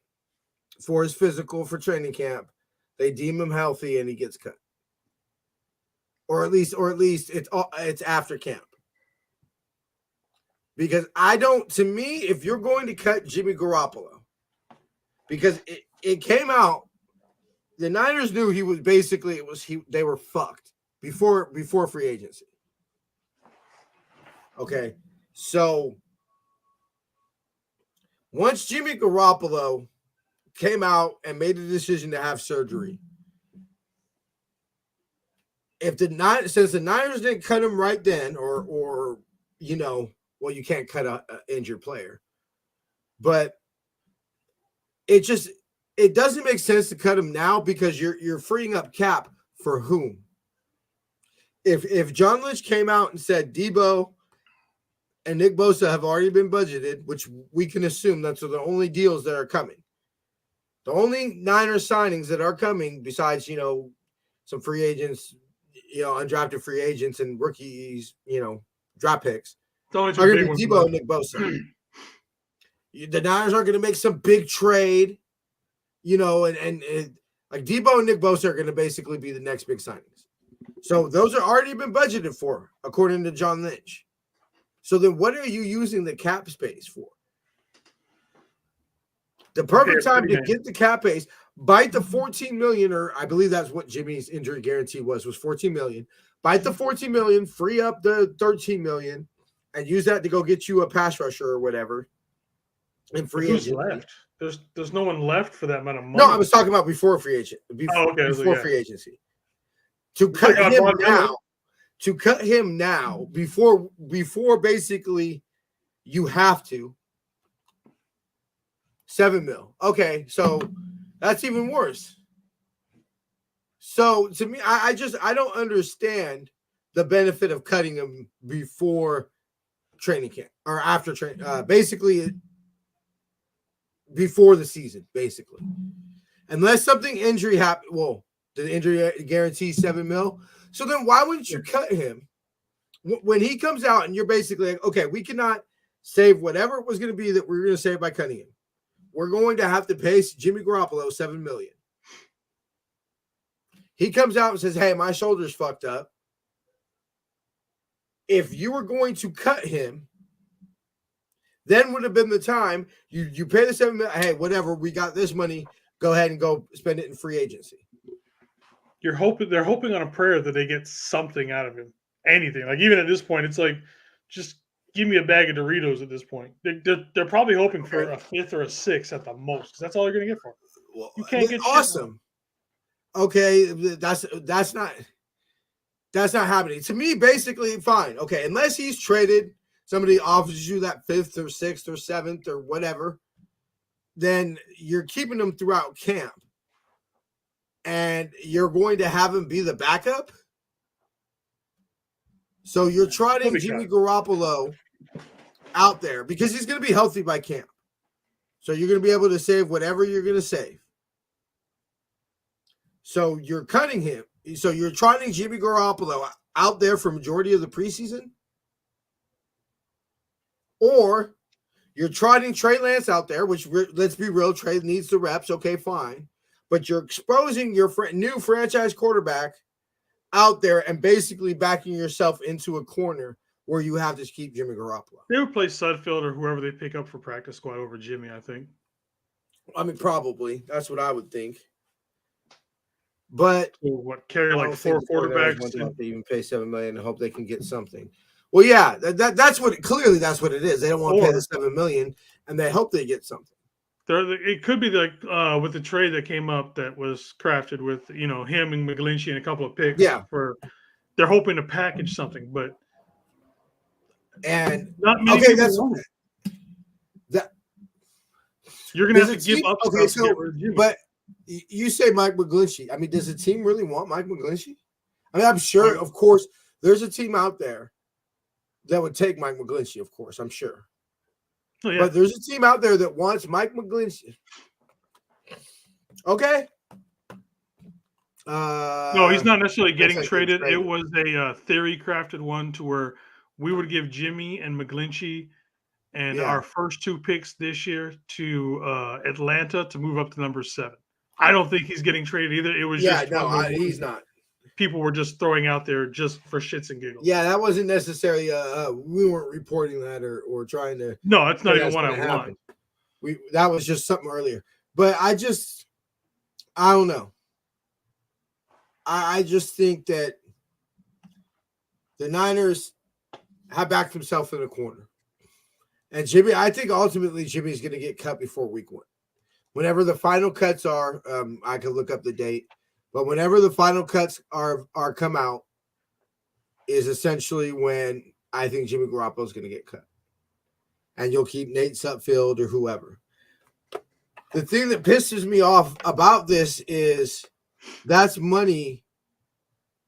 for his physical for training camp. They deem him healthy and he gets cut. Or at least it's after camp. Because to me, if you're going to cut Jimmy Garoppolo, because it came out, the Niners knew he was basically they were fucked before free agency. Okay. So once Jimmy Garoppolo came out and made the decision to have surgery, since the Niners didn't cut him right then, or you can't cut an injured player, but it doesn't make sense to cut him now because you're freeing up cap for whom? If John Lynch came out and said Debo and Nick Bosa have already been budgeted, which we can assume that's the only deals that are coming. The only Niners signings that are coming besides, some free agents, undrafted free agents and rookies, draft picks, are going to be Debo and Nick Bosa. The Niners are going to make some big trade, and like Debo and Nick Bosa are going to basically be the next big signings. So those are already been budgeted for, according to John Lynch. So then what are you using the cap space for? The perfect time to get the cap space, bite the $14 million, or I believe that's what Jimmy's injury guarantee was $14 million. Bite the $14 million, free up the $13 million, and use that to go get you a pass rusher or whatever. And free agent left. there's no one left for that amount of money. No, I was talking about before free agent. Oh, okay. Before free agency. To cut like him Von Miller. now. To cut him now before basically you have to. $7 million. Okay, so that's even worse. So to me, I don't understand the benefit of cutting him before training camp or after training. Basically, before the season, basically, unless something injury happened. Well, the injury guarantees $7 million. So then, why wouldn't you cut him when he comes out and you're basically like, okay, we cannot save whatever it was going to be that we were going to save by cutting him. We're going to have to pay Jimmy Garoppolo $7 million. He comes out and says, hey, my shoulder's fucked up. If you were going to cut him, then would have been the time you pay the $7 million. Hey, whatever, we got this money. Go ahead and go spend it in free agency. They're hoping on a prayer that they get something out of him. Anything. Like even at this point, it's like just give me a bag of Doritos at this point. They're probably hoping for a 5th or a 6th at the most, because that's all they're going to get for him. Well, you can't get awesome. Okay, that's not happening. To me, basically, fine. Okay, unless he's traded, somebody offers you that 5th or 6th or 7th or whatever, then you're keeping him throughout camp. And you're going to have him be the backup. So you're trotting Jimmy Garoppolo out there because he's going to be healthy by camp. So you're going to be able to save whatever you're going to save. So you're cutting him. So you're trotting Jimmy Garoppolo out there for majority of the preseason. Or you're trotting Trey Lance out there, which let's be real, Trey needs the reps. Okay, fine. But you're exposing your new franchise quarterback out there and basically backing yourself into a corner where you have to keep Jimmy Garoppolo. They would play Sudfeld or whoever they pick up for practice squad over Jimmy, I think. I mean, probably. That's what I would think. But carry like 4 quarterbacks? They even pay $7 million and hope they can get something. Well, yeah, that's what that's what it is. They don't want to pay the $7 million and they hope they get something. It could be like with the trade that came up that was crafted with him and McGlinchey and a couple of picks. Yeah, they're hoping to package something, but not many people that you're gonna have to give up. Okay, so but you say Mike McGlinchey. I mean, does the team really want Mike McGlinchey? I mean, I'm sure, of course, there's a team out there that would take Mike McGlinchey. Of course, I'm sure. Oh, yeah. But there's a team out there that wants Mike McGlinchey. Okay. No, he's not necessarily getting traded. It was a theory crafted one to where we would give Jimmy and McGlinchey and our first 2 picks this year to Atlanta to move up to number 7. I don't think he's getting traded either. It was he's not. People were just throwing out there just for shits and giggles. Yeah, that wasn't necessarily. We weren't reporting that or trying to. No, it's not even what I want. That was just something earlier, but I don't know. I just think that the Niners have backed themselves in a corner, and Jimmy. I think ultimately Jimmy's going to get cut before week 1. Whenever the final cuts are, I can look up the date. But whenever the final cuts are come out, is essentially when I think Jimmy Garoppolo is going to get cut, and you'll keep Nate Sudfeld or whoever. The thing that pisses me off about this is that's money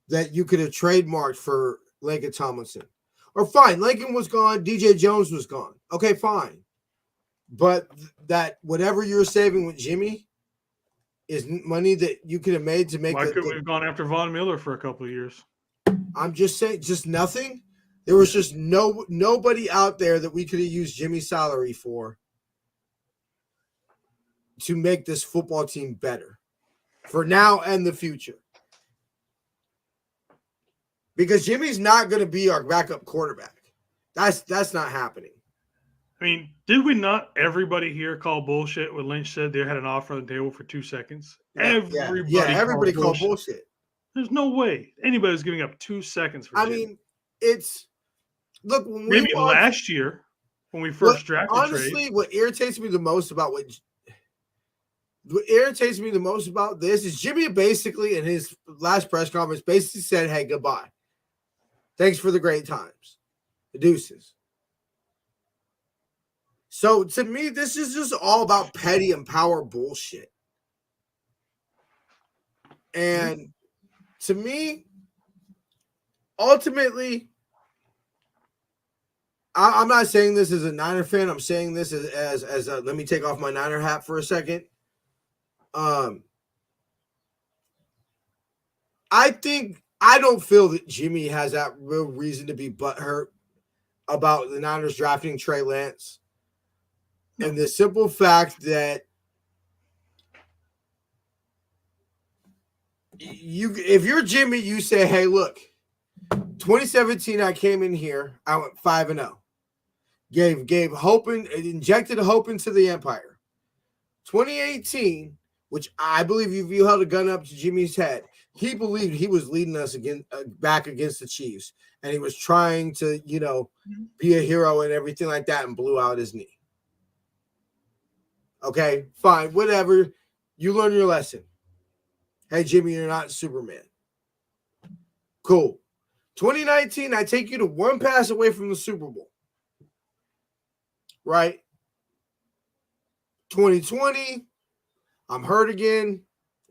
that you could have trademarked for Lincoln Tomlinson. Or fine, Lincoln was gone, DJ Jones was gone. Okay, fine, but that whatever you're saving with Jimmy is money that you could have made to make. Why couldn't we have gone after Von Miller for a couple of years? I'm just saying, just nothing. There was just nobody out there that we could have used Jimmy's salary for to make this football team better for now and the future. Because Jimmy's not going to be our backup quarterback. That's not happening. I mean, did we not everybody here call bullshit when Lynch said they had an offer on the table for 2 seconds? Everybody called bullshit. There's no way anybody's giving up 2 seconds for Jimmy. mean, it's look maybe last year when we first drafted honestly, Trey. What irritates me the most about what irritates me the most about this is Jimmy basically in his last press conference basically said, hey, goodbye. Thanks for the great times. The deuces. So to me, this is just all about petty and power bullshit. And to me, ultimately, I'm not saying this as a Niner fan. I'm saying this as a, let me take off my Niner hat for a second. I don't feel that Jimmy has that real reason to be butthurt about the Niners drafting Trey Lance. And the simple fact that if you're Jimmy, you say, hey, look, 2017, I came in here, I went 5-0. Gave hope and injected hope into the empire. 2018, which I believe if you held a gun up to Jimmy's head, he believed he was leading us back against the Chiefs, and he was trying to, be a hero and everything like that, and blew out his knee. Okay, fine, whatever. You learn your lesson. Hey, Jimmy, you're not Superman. Cool. 2019, I take you to one pass away from the Super Bowl. Right? 2020, I'm hurt again,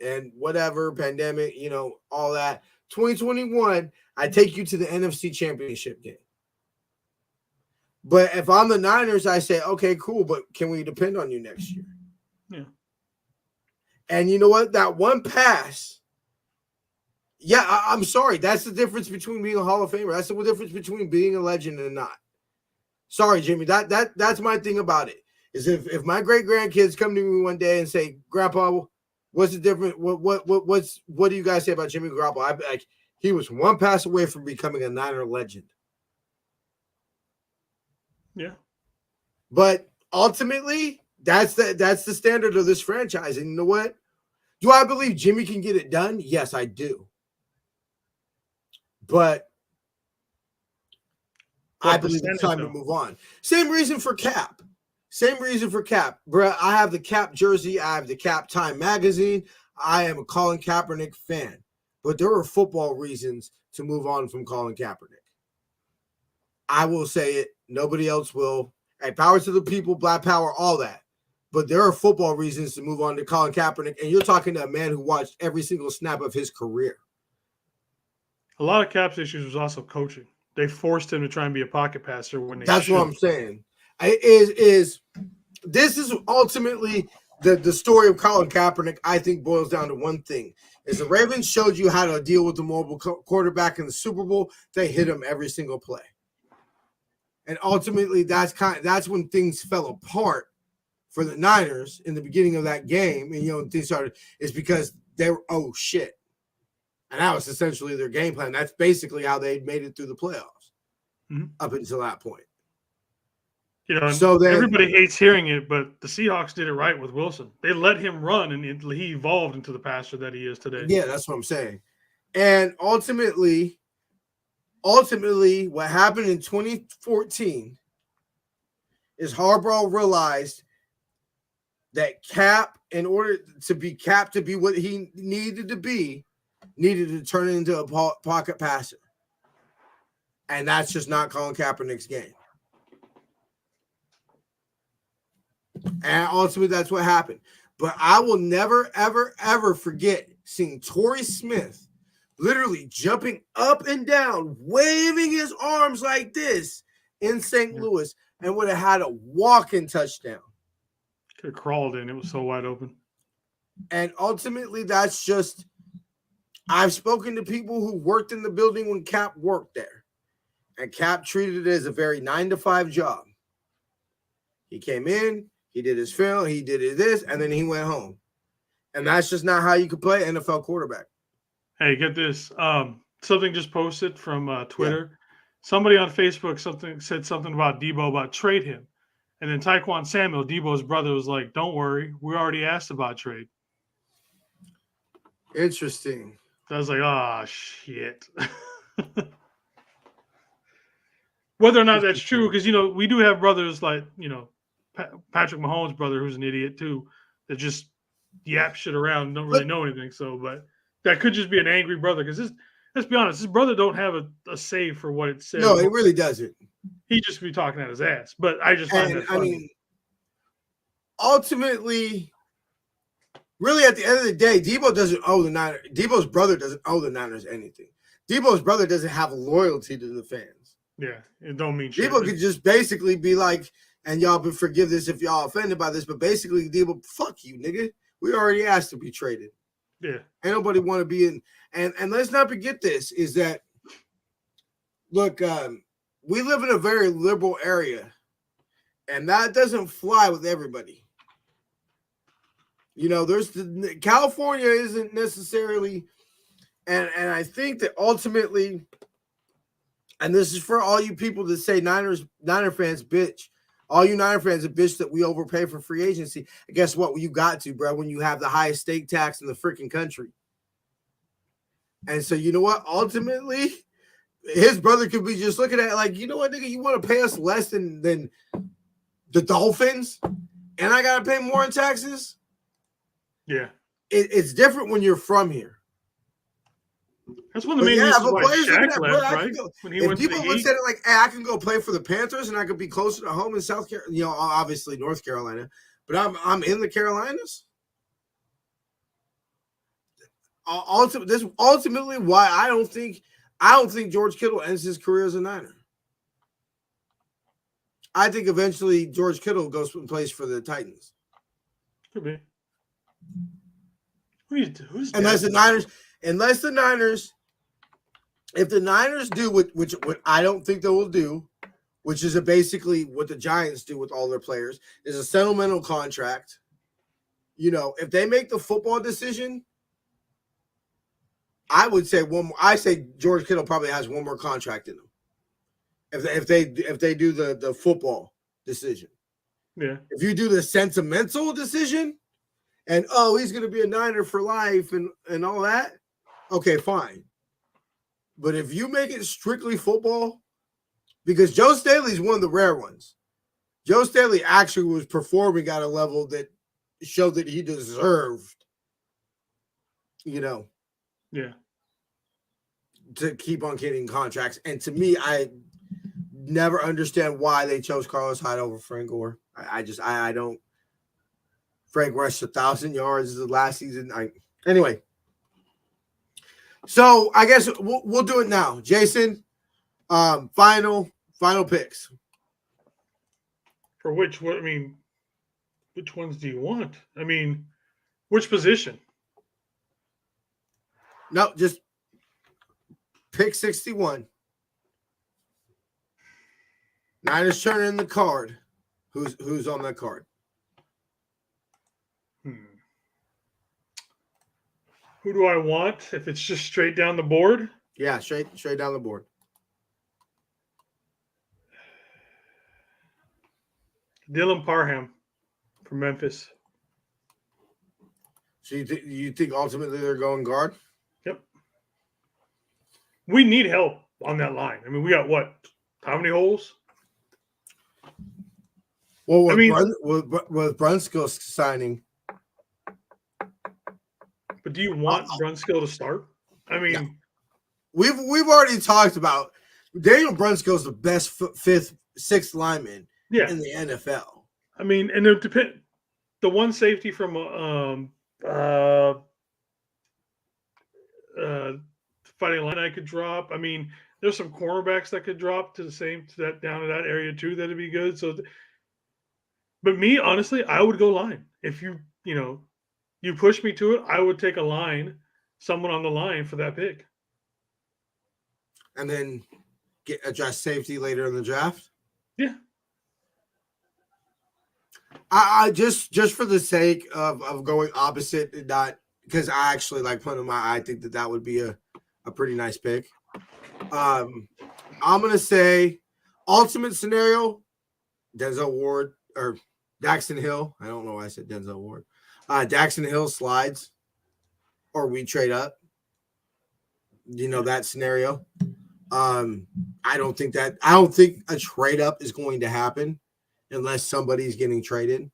and whatever, pandemic, all that. 2021, I take you to the NFC Championship game. But if I'm the Niners, I say, okay, cool, but can we depend on you next year? Yeah. And you know what? That one pass, I'm sorry. That's the difference between being a Hall of Famer. That's the difference between being a legend and not. Sorry, Jimmy. That's my thing about it. Is if my great grandkids come to me one day and say, Grandpa, what's the difference? What do you guys say about Jimmy Garoppolo? He was one pass away from becoming a Niner legend. Yeah. But ultimately, that's the standard of this franchise. And you know what? Do I believe Jimmy can get it done? Yes, I do. But I believe it's time to move on. Same reason for Cap. Bruh, I have the Cap jersey. I have the Cap Time magazine. I am a Colin Kaepernick fan. But there are football reasons to move on from Colin Kaepernick. I will say it. Nobody else will. Hey, power to the people, Black Power, all that. But there are football reasons to move on to Colin Kaepernick. And you're talking to a man who watched every single snap of his career. A lot of Cap's issues was also coaching. They forced him to try and be a pocket passer when they That's what I'm saying. This is ultimately the story of Colin Kaepernick, I think, boils down to one thing. Is the Ravens showed you how to deal with the mobile quarterback in the Super Bowl. They hit him every single play. And ultimately, that's when things fell apart for the Niners in the beginning of that game. And, things started, is because they were, oh, shit. And that was essentially their game plan. That's basically how they made it through the playoffs up until that point. So then, everybody hates hearing it, but the Seahawks did it right with Wilson. They let him run, and he evolved into the passer that he is today. Yeah, that's what I'm saying. And ultimately, what happened in 2014 is Harbaugh realized that Cap, in order to be Cap to be what he needed to be, needed to turn into a pocket passer. And that's just not Colin Kaepernick's game. And ultimately, that's what happened. But I will never, ever, ever forget seeing Torrey Smith literally jumping up and down, waving his arms like this in St. Louis, and would have had a walking touchdown. Could have crawled in. It was so wide open. And ultimately, that's just, I've spoken to people who worked in the building when Cap worked there. And Cap treated it as a very 9-to-5 job. He came in, he did his film, he did this, and then he went home. And that's just not how you could play NFL quarterback. Hey, get this. Something just posted from Twitter. Yeah. Somebody on Facebook said something about Debo, about trade him. And then Taekwon Samuel, Debo's brother, was like, don't worry, we already asked about trade. Interesting. I was like, oh, shit. Whether or not that's true, because, we do have brothers like, Patrick Mahomes' brother, who's an idiot too, that just yap shit around, don't really know anything. So, but that could just be an angry brother because let's be honest, his brother don't have a say for what it says. No, it really doesn't. He just be talking at his ass. But I just find And that funny. I mean, ultimately, really at the end of the day, Debo doesn't owe the Niners. Debo's brother doesn't owe the Niners anything. Debo's brother doesn't have loyalty to the fans. Yeah, it don't mean shit. Debo could just basically be like, and y'all but forgive this if y'all offended by this, but basically Debo, fuck you, nigga. We already asked to be traded. Yeah. Ain't nobody want to be in. And let's not forget this, is that, look, we live in a very liberal area, and that doesn't fly with everybody. You know, California isn't necessarily, and I think that ultimately, and this is for all you people that say Niner fans bitch, all you Niner fans that bitch that we overpay for free agency. And guess what? Well, you got to, bro, when you have the highest stake tax in the freaking country. And so, you know what? Ultimately, his brother could be just looking at it like, you know what, nigga, you want to pay us less than the Dolphins, and I got to pay more in taxes? Yeah. It's different when you're from here. That's one of the main reasons why Shaq left, right? When he went to the Heat. Looks at it like, hey, I can go play for the Panthers, and I could be closer to home in South Carolina, you know, obviously North Carolina, but I'm in the Carolinas. This ultimately why I don't think George Kittle ends his career as a Niner. I think eventually George Kittle goes and plays for the Titans. Could be. Unless the Niners, if the Niners do what I don't think they will do, which is basically what the Giants do with all their players, is a sentimental contract. You know, if they make the football decision, I would say I say George Kittle probably has one more contract in him. If they do the football decision. Yeah. If you do the sentimental decision, and he's going to be a Niner for life and all that, okay, fine. But if you make it strictly football, because Joe Staley's one of the rare ones. Joe Staley actually was performing at a level that showed that he deserved, you know, to keep on getting contracts. And to me, I never understand why they chose Carlos Hyde over Frank Gore. I don't. Frank rushed 1,000 yards the last season. Anyway. So I guess we'll do it now. Jason, final picks. For which ones do you want? I mean, which position? No, just pick 61. Niners turning in the card. Who's on that card? Who do I want if it's just straight down the board? Yeah, straight down the board. Dylan Parham from Memphis. So you think ultimately they're going guard? Yep. We need help on that line. I mean, we got what? How many holes? Well, with Brunskill signing. But do you want Brunskill to start? I mean, yeah. We've already talked about Daniel Brunskill's the best sixth lineman in the NFL. I mean, and it depends. The one safety from Fighting line I could drop. I mean, there's some cornerbacks that could drop down to that area too. That'd be good. So, but me, honestly, I would go line. If you push me to it, I would take someone on the line for that pick. And then address safety later in the draft? Yeah. I just for the sake of going opposite, not because I actually like putting I think that would be a pretty nice pick. I'm gonna say ultimate scenario, Denzel Ward or Daxton Hill. I don't know why I said Denzel Ward. Daxton Hill slides, or we trade up. You know that scenario. I don't think a trade up is going to happen unless somebody's getting traded.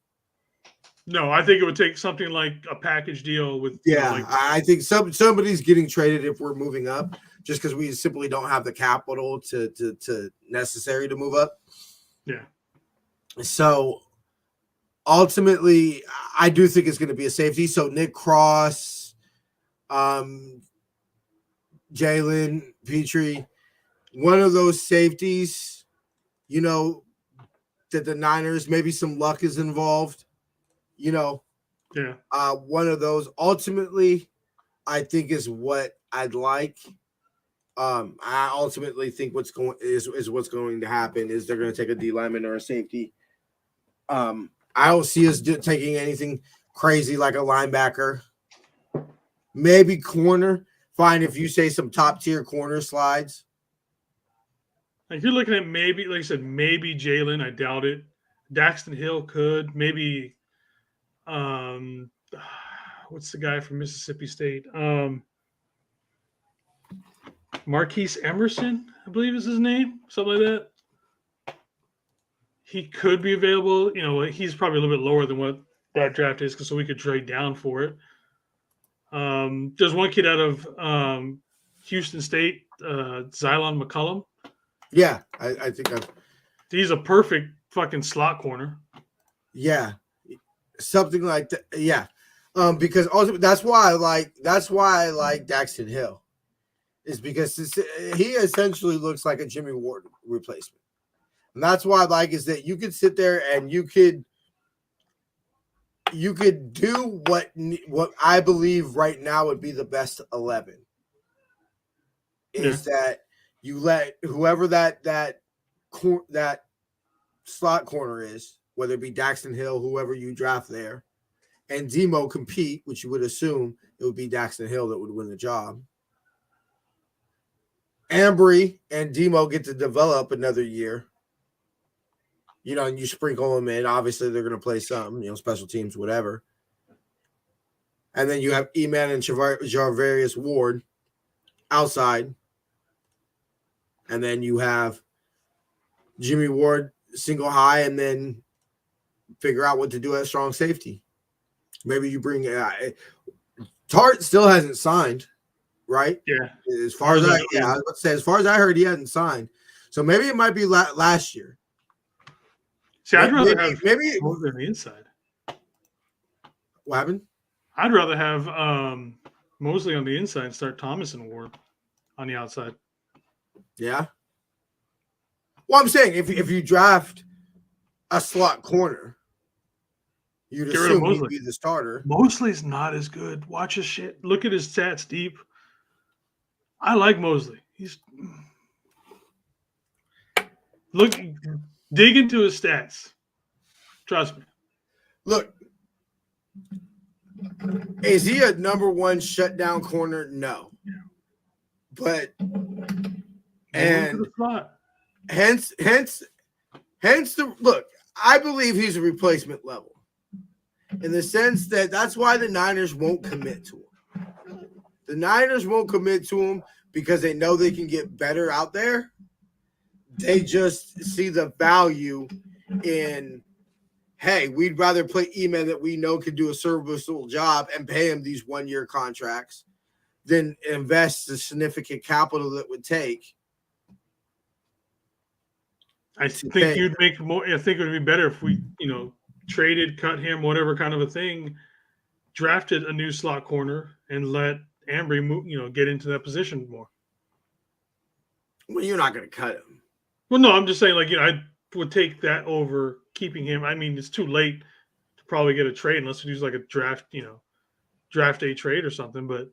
No, I think it would take something like a package deal with Yeah, I think somebody's getting traded if we're moving up, just because we simply don't have the capital to necessary to move up. Yeah. So ultimately, I do think it's going to be a safety. So Nick Cross, Jalen Petrie, one of those safeties, that the Niners, maybe some luck is involved, Yeah. One of those ultimately, I think is what I'd like. I ultimately think what's going to happen is they're going to take a D lineman or a safety. I don't see us taking anything crazy like a linebacker. Maybe corner. Fine if you say some top tier corner slides. Like you're looking at maybe, like I said, maybe Jalen. I doubt it. Daxton Hill could maybe. What's the guy from Mississippi State? Marquise Emerson, I believe is his name, something like that. He could be available. He's probably a little bit lower than what that draft is, so we could trade down for it. There's one kid out of Houston State, Xylon McCullum. Yeah, I think he's a perfect fucking slot corner. Yeah, something like that. Yeah, because also that's why I like Daxton Hill, is because he essentially looks like a Jimmy Ward replacement, and that's why I like is that you could sit there and you could do what I believe right now would be the best 11. Is that you let whoever that slot corner is, whether it be Daxton Hill, whoever you draft there, and Demo compete, which you would assume it would be Daxton Hill that would win the job. Ambry and Demo get to develop another year. And you sprinkle them in. Obviously, they're going to play some, special teams, whatever. And then you have E-Man and Jarvarius Ward outside. And then you have Jimmy Ward single high, and then figure out what to do at strong safety. Maybe you bring Tart still hasn't signed, right? Yeah. As far as I was about to say, as far as I heard, he hasn't signed. So maybe it might be last year. See, I'd rather have maybe Mosley on the inside. What happened? I'd rather have Mosley on the inside and start Thomas and Ward on the outside. Yeah. Well, I'm saying if you draft a slot corner, you'd assume he'd be the starter. Mosley's not as good. Watch his shit. Look at his stats deep. I like Mosley. Dig into his stats. Trust me. Look, is he a number one shutdown corner? No. But hence the look, I believe he's a replacement level in the sense that that's why the Niners won't commit to him. The Niners won't commit to him because they know they can get better out there. They just see the value in, hey, we'd rather play E-Man that we know can do a serviceable job and pay him these 1-year contracts than invest the significant capital that would take. I think you'd make more. I think it would be better if we, traded, cut him, whatever kind of a thing, drafted a new slot corner and let Ambry move, get into that position more. Well, you're not going to cut him. Well, no, I'm just saying, I would take that over keeping him. I mean, it's too late to probably get a trade unless we use like a draft, draft day trade or something. But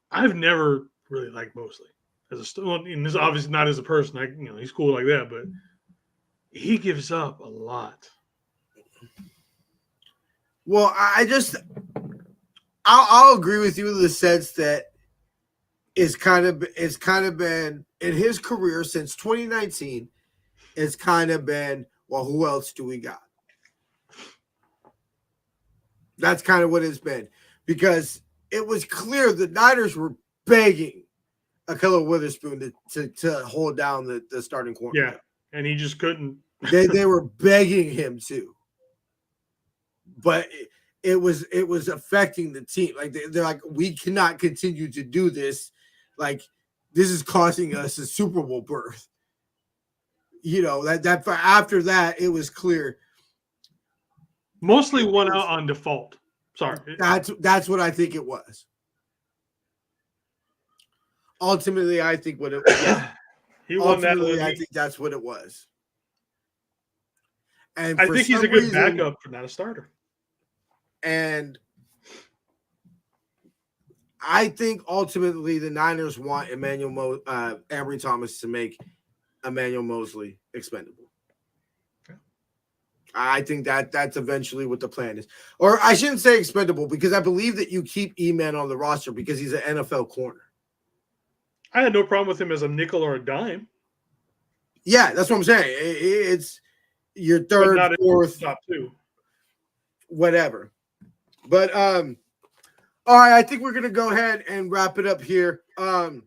I've never really liked Mosley and this is obviously not as a person. He's cool like that, but he gives up a lot. Well, I'll agree with you in the sense that it's kind of been in his career since 2019. It's kind of been, well, who else do we got? That's kind of what it's been, because it was clear the Niners were begging Ahkello Witherspoon to hold down the starting corner. Yeah, and he just couldn't. They were begging him to. but it was affecting the team. Like they're like, we cannot continue to do this. Like this is costing us a Super Bowl berth. You know, that for after that, it was clear. Mostly won out on default. Sorry. That's what I think it was. Ultimately, I think what it was. He won that. I think that's what it was. And I think he's a good backup, but not a starter. And I think ultimately the Niners want Ambry Thomas to make Emmanuel Mosley expendable. Okay. I think that's eventually what the plan is. Or I shouldn't say expendable because I believe that you keep E-Man on the roster because he's an NFL corner. I had no problem with him as a nickel or a dime. Yeah, that's what I'm saying. It's your third, fourth, top two, whatever. But all right, I think we're gonna go ahead and wrap it up here. But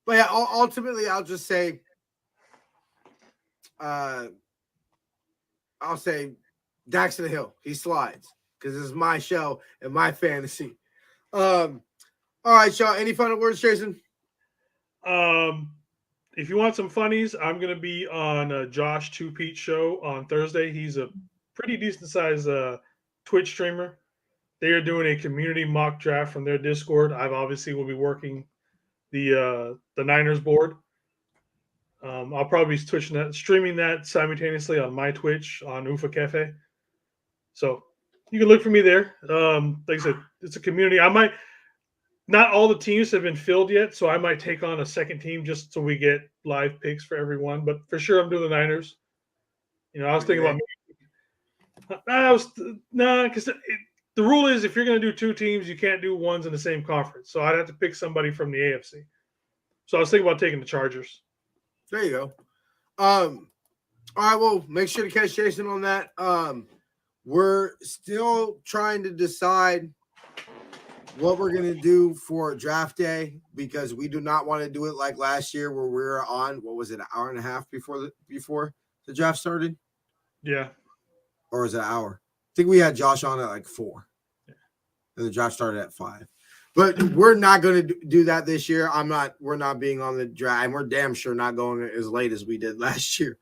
yeah, ultimately, I'll just say, I'll say, Daxton Hill. He slides because this is my show and my fantasy. All right, Shaw. Any final words, Jason? If you want some funnies, I'm going to be on Josh Two Pete show on Thursday. He's a pretty decent sized Twitch streamer. They are doing a community mock draft from their Discord. I've obviously will be working the Niners board. I'll probably be streaming that simultaneously on my Twitch on Ufa Cafe. So you can look for me there. Like I said, it's a community. Not all the teams have been filled yet, so I might take on a second team just so we get live picks for everyone. But for sure, I'm doing the Niners. You know, I was thinking about. Because the rule is if you're going to do two teams, you can't do ones in the same conference. So I'd have to pick somebody from the AFC. So I was thinking about taking the Chargers. There you go. All right, well, make sure to catch Jason on that. We're still trying to decide what we're going to do for draft day because we do not want to do it like last year where we were on, what was it, an hour and a half before the draft started? Yeah. Or was it an hour? I think we had Josh on at like 4. Yeah. And the draft started at 5. But we're not going to do that this year. We're not being on the draft. And we're damn sure not going as late as we did last year.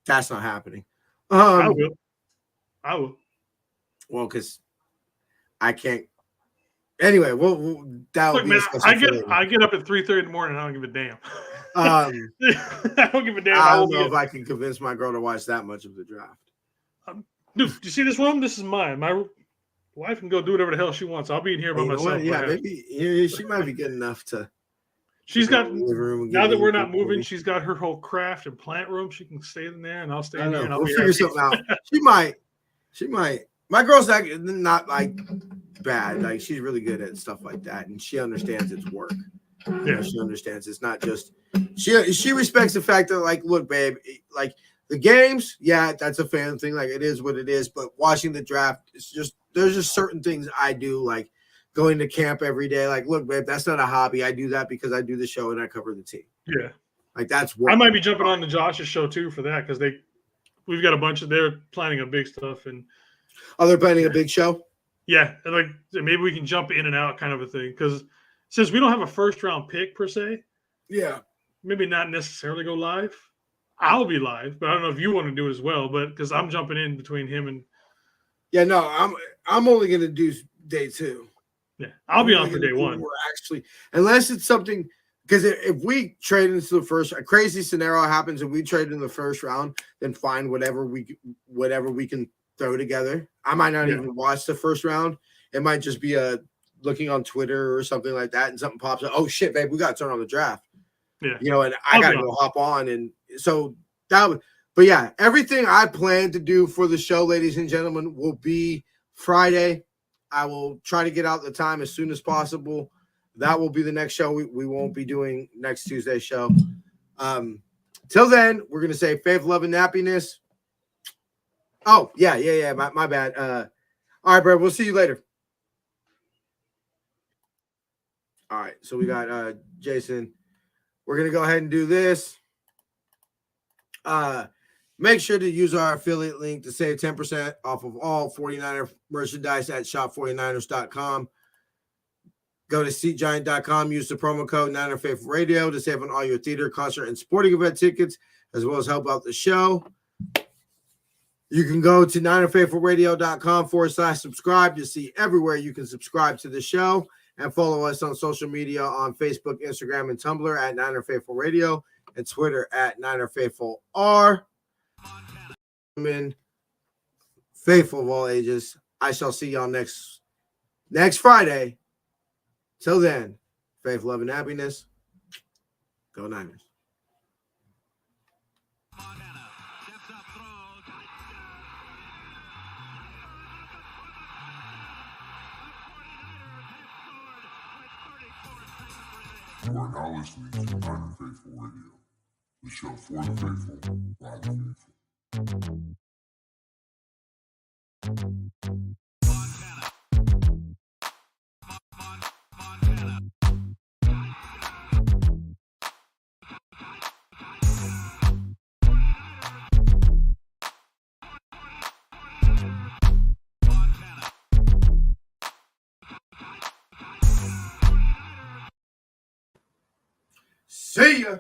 That's not happening. I will. Well, because I can't. Anyway, that would be. Man, I get up at 3:30 in the morning. I don't give a damn. I don't give a damn. I don't know if I can convince my girl to watch that much of the draft. Dude, do you see this room? This is mine. My wife can go do whatever the hell she wants. I'll be in here by myself. Yeah, maybe she might be good enough to. She's got now that we're not moving. She's got her whole craft and plant room. She can stay in there, and I'll stay in there. And I'll figure something out. She might. My girl's not like bad. Like she's really good at stuff like that, and she understands it's work. Yeah, she understands it's not just. She respects the fact that like, look, babe, like the games. Yeah, that's a fan thing. Like it is what it is. But watching the draft, there's just certain things I do, like going to camp every day. Like, look, babe, that's not a hobby. I do that because I do the show and I cover the team. Yeah, like that's work. I might be jumping on to Josh's show too for that because we've got a bunch of they're planning a big stuff and. Oh, they're planning a big show? Yeah, like maybe we can jump in and out kind of a thing. Because since we don't have a first-round pick per se, yeah, maybe not necessarily go live. I'll be live, but I don't know if you want to do it as well. But because I'm jumping in between him and yeah, no, I'm only going to do day 2. Yeah, I'll be on for day 1. Actually, unless it's something because if we trade into the first, a crazy scenario happens and we trade in the first round, then find whatever we can. Throw together. I might not even watch the first round. It might just be looking on Twitter or something like that, and something pops up. Oh shit, babe, we got to turn on the draft. Yeah, and I gotta go hop on, and so that. But yeah, everything I plan to do for the show, ladies and gentlemen, will be Friday. I will try to get out the time as soon as possible. That will be the next show. We won't be doing next Tuesday's show. Till then, we're gonna say faith, love, and happiness. Oh, yeah. My bad. All right, bro. We'll see you later. All right. So we got Jason. We're going to go ahead and do this. Make sure to use our affiliate link to save 10% off of all 49er merchandise at shop49ers.com. Go to SeatGiant.com. Use the promo code Niner Faithful Radio to save on all your theater, concert, and sporting event tickets, as well as help out the show. You can go to NinerFaithfulRadio.com/subscribe to see everywhere you can subscribe to the show, and follow us on social media on Facebook, Instagram, and Tumblr at Niner Faithful Radio, and Twitter at Niner Faithful R. Faithful of all ages. I shall see y'all next Friday. Till then, faith, love, and happiness. Go Niners. You are now listening to Niner Faithful Radio, the show for the faithful, by the faithful. See ya.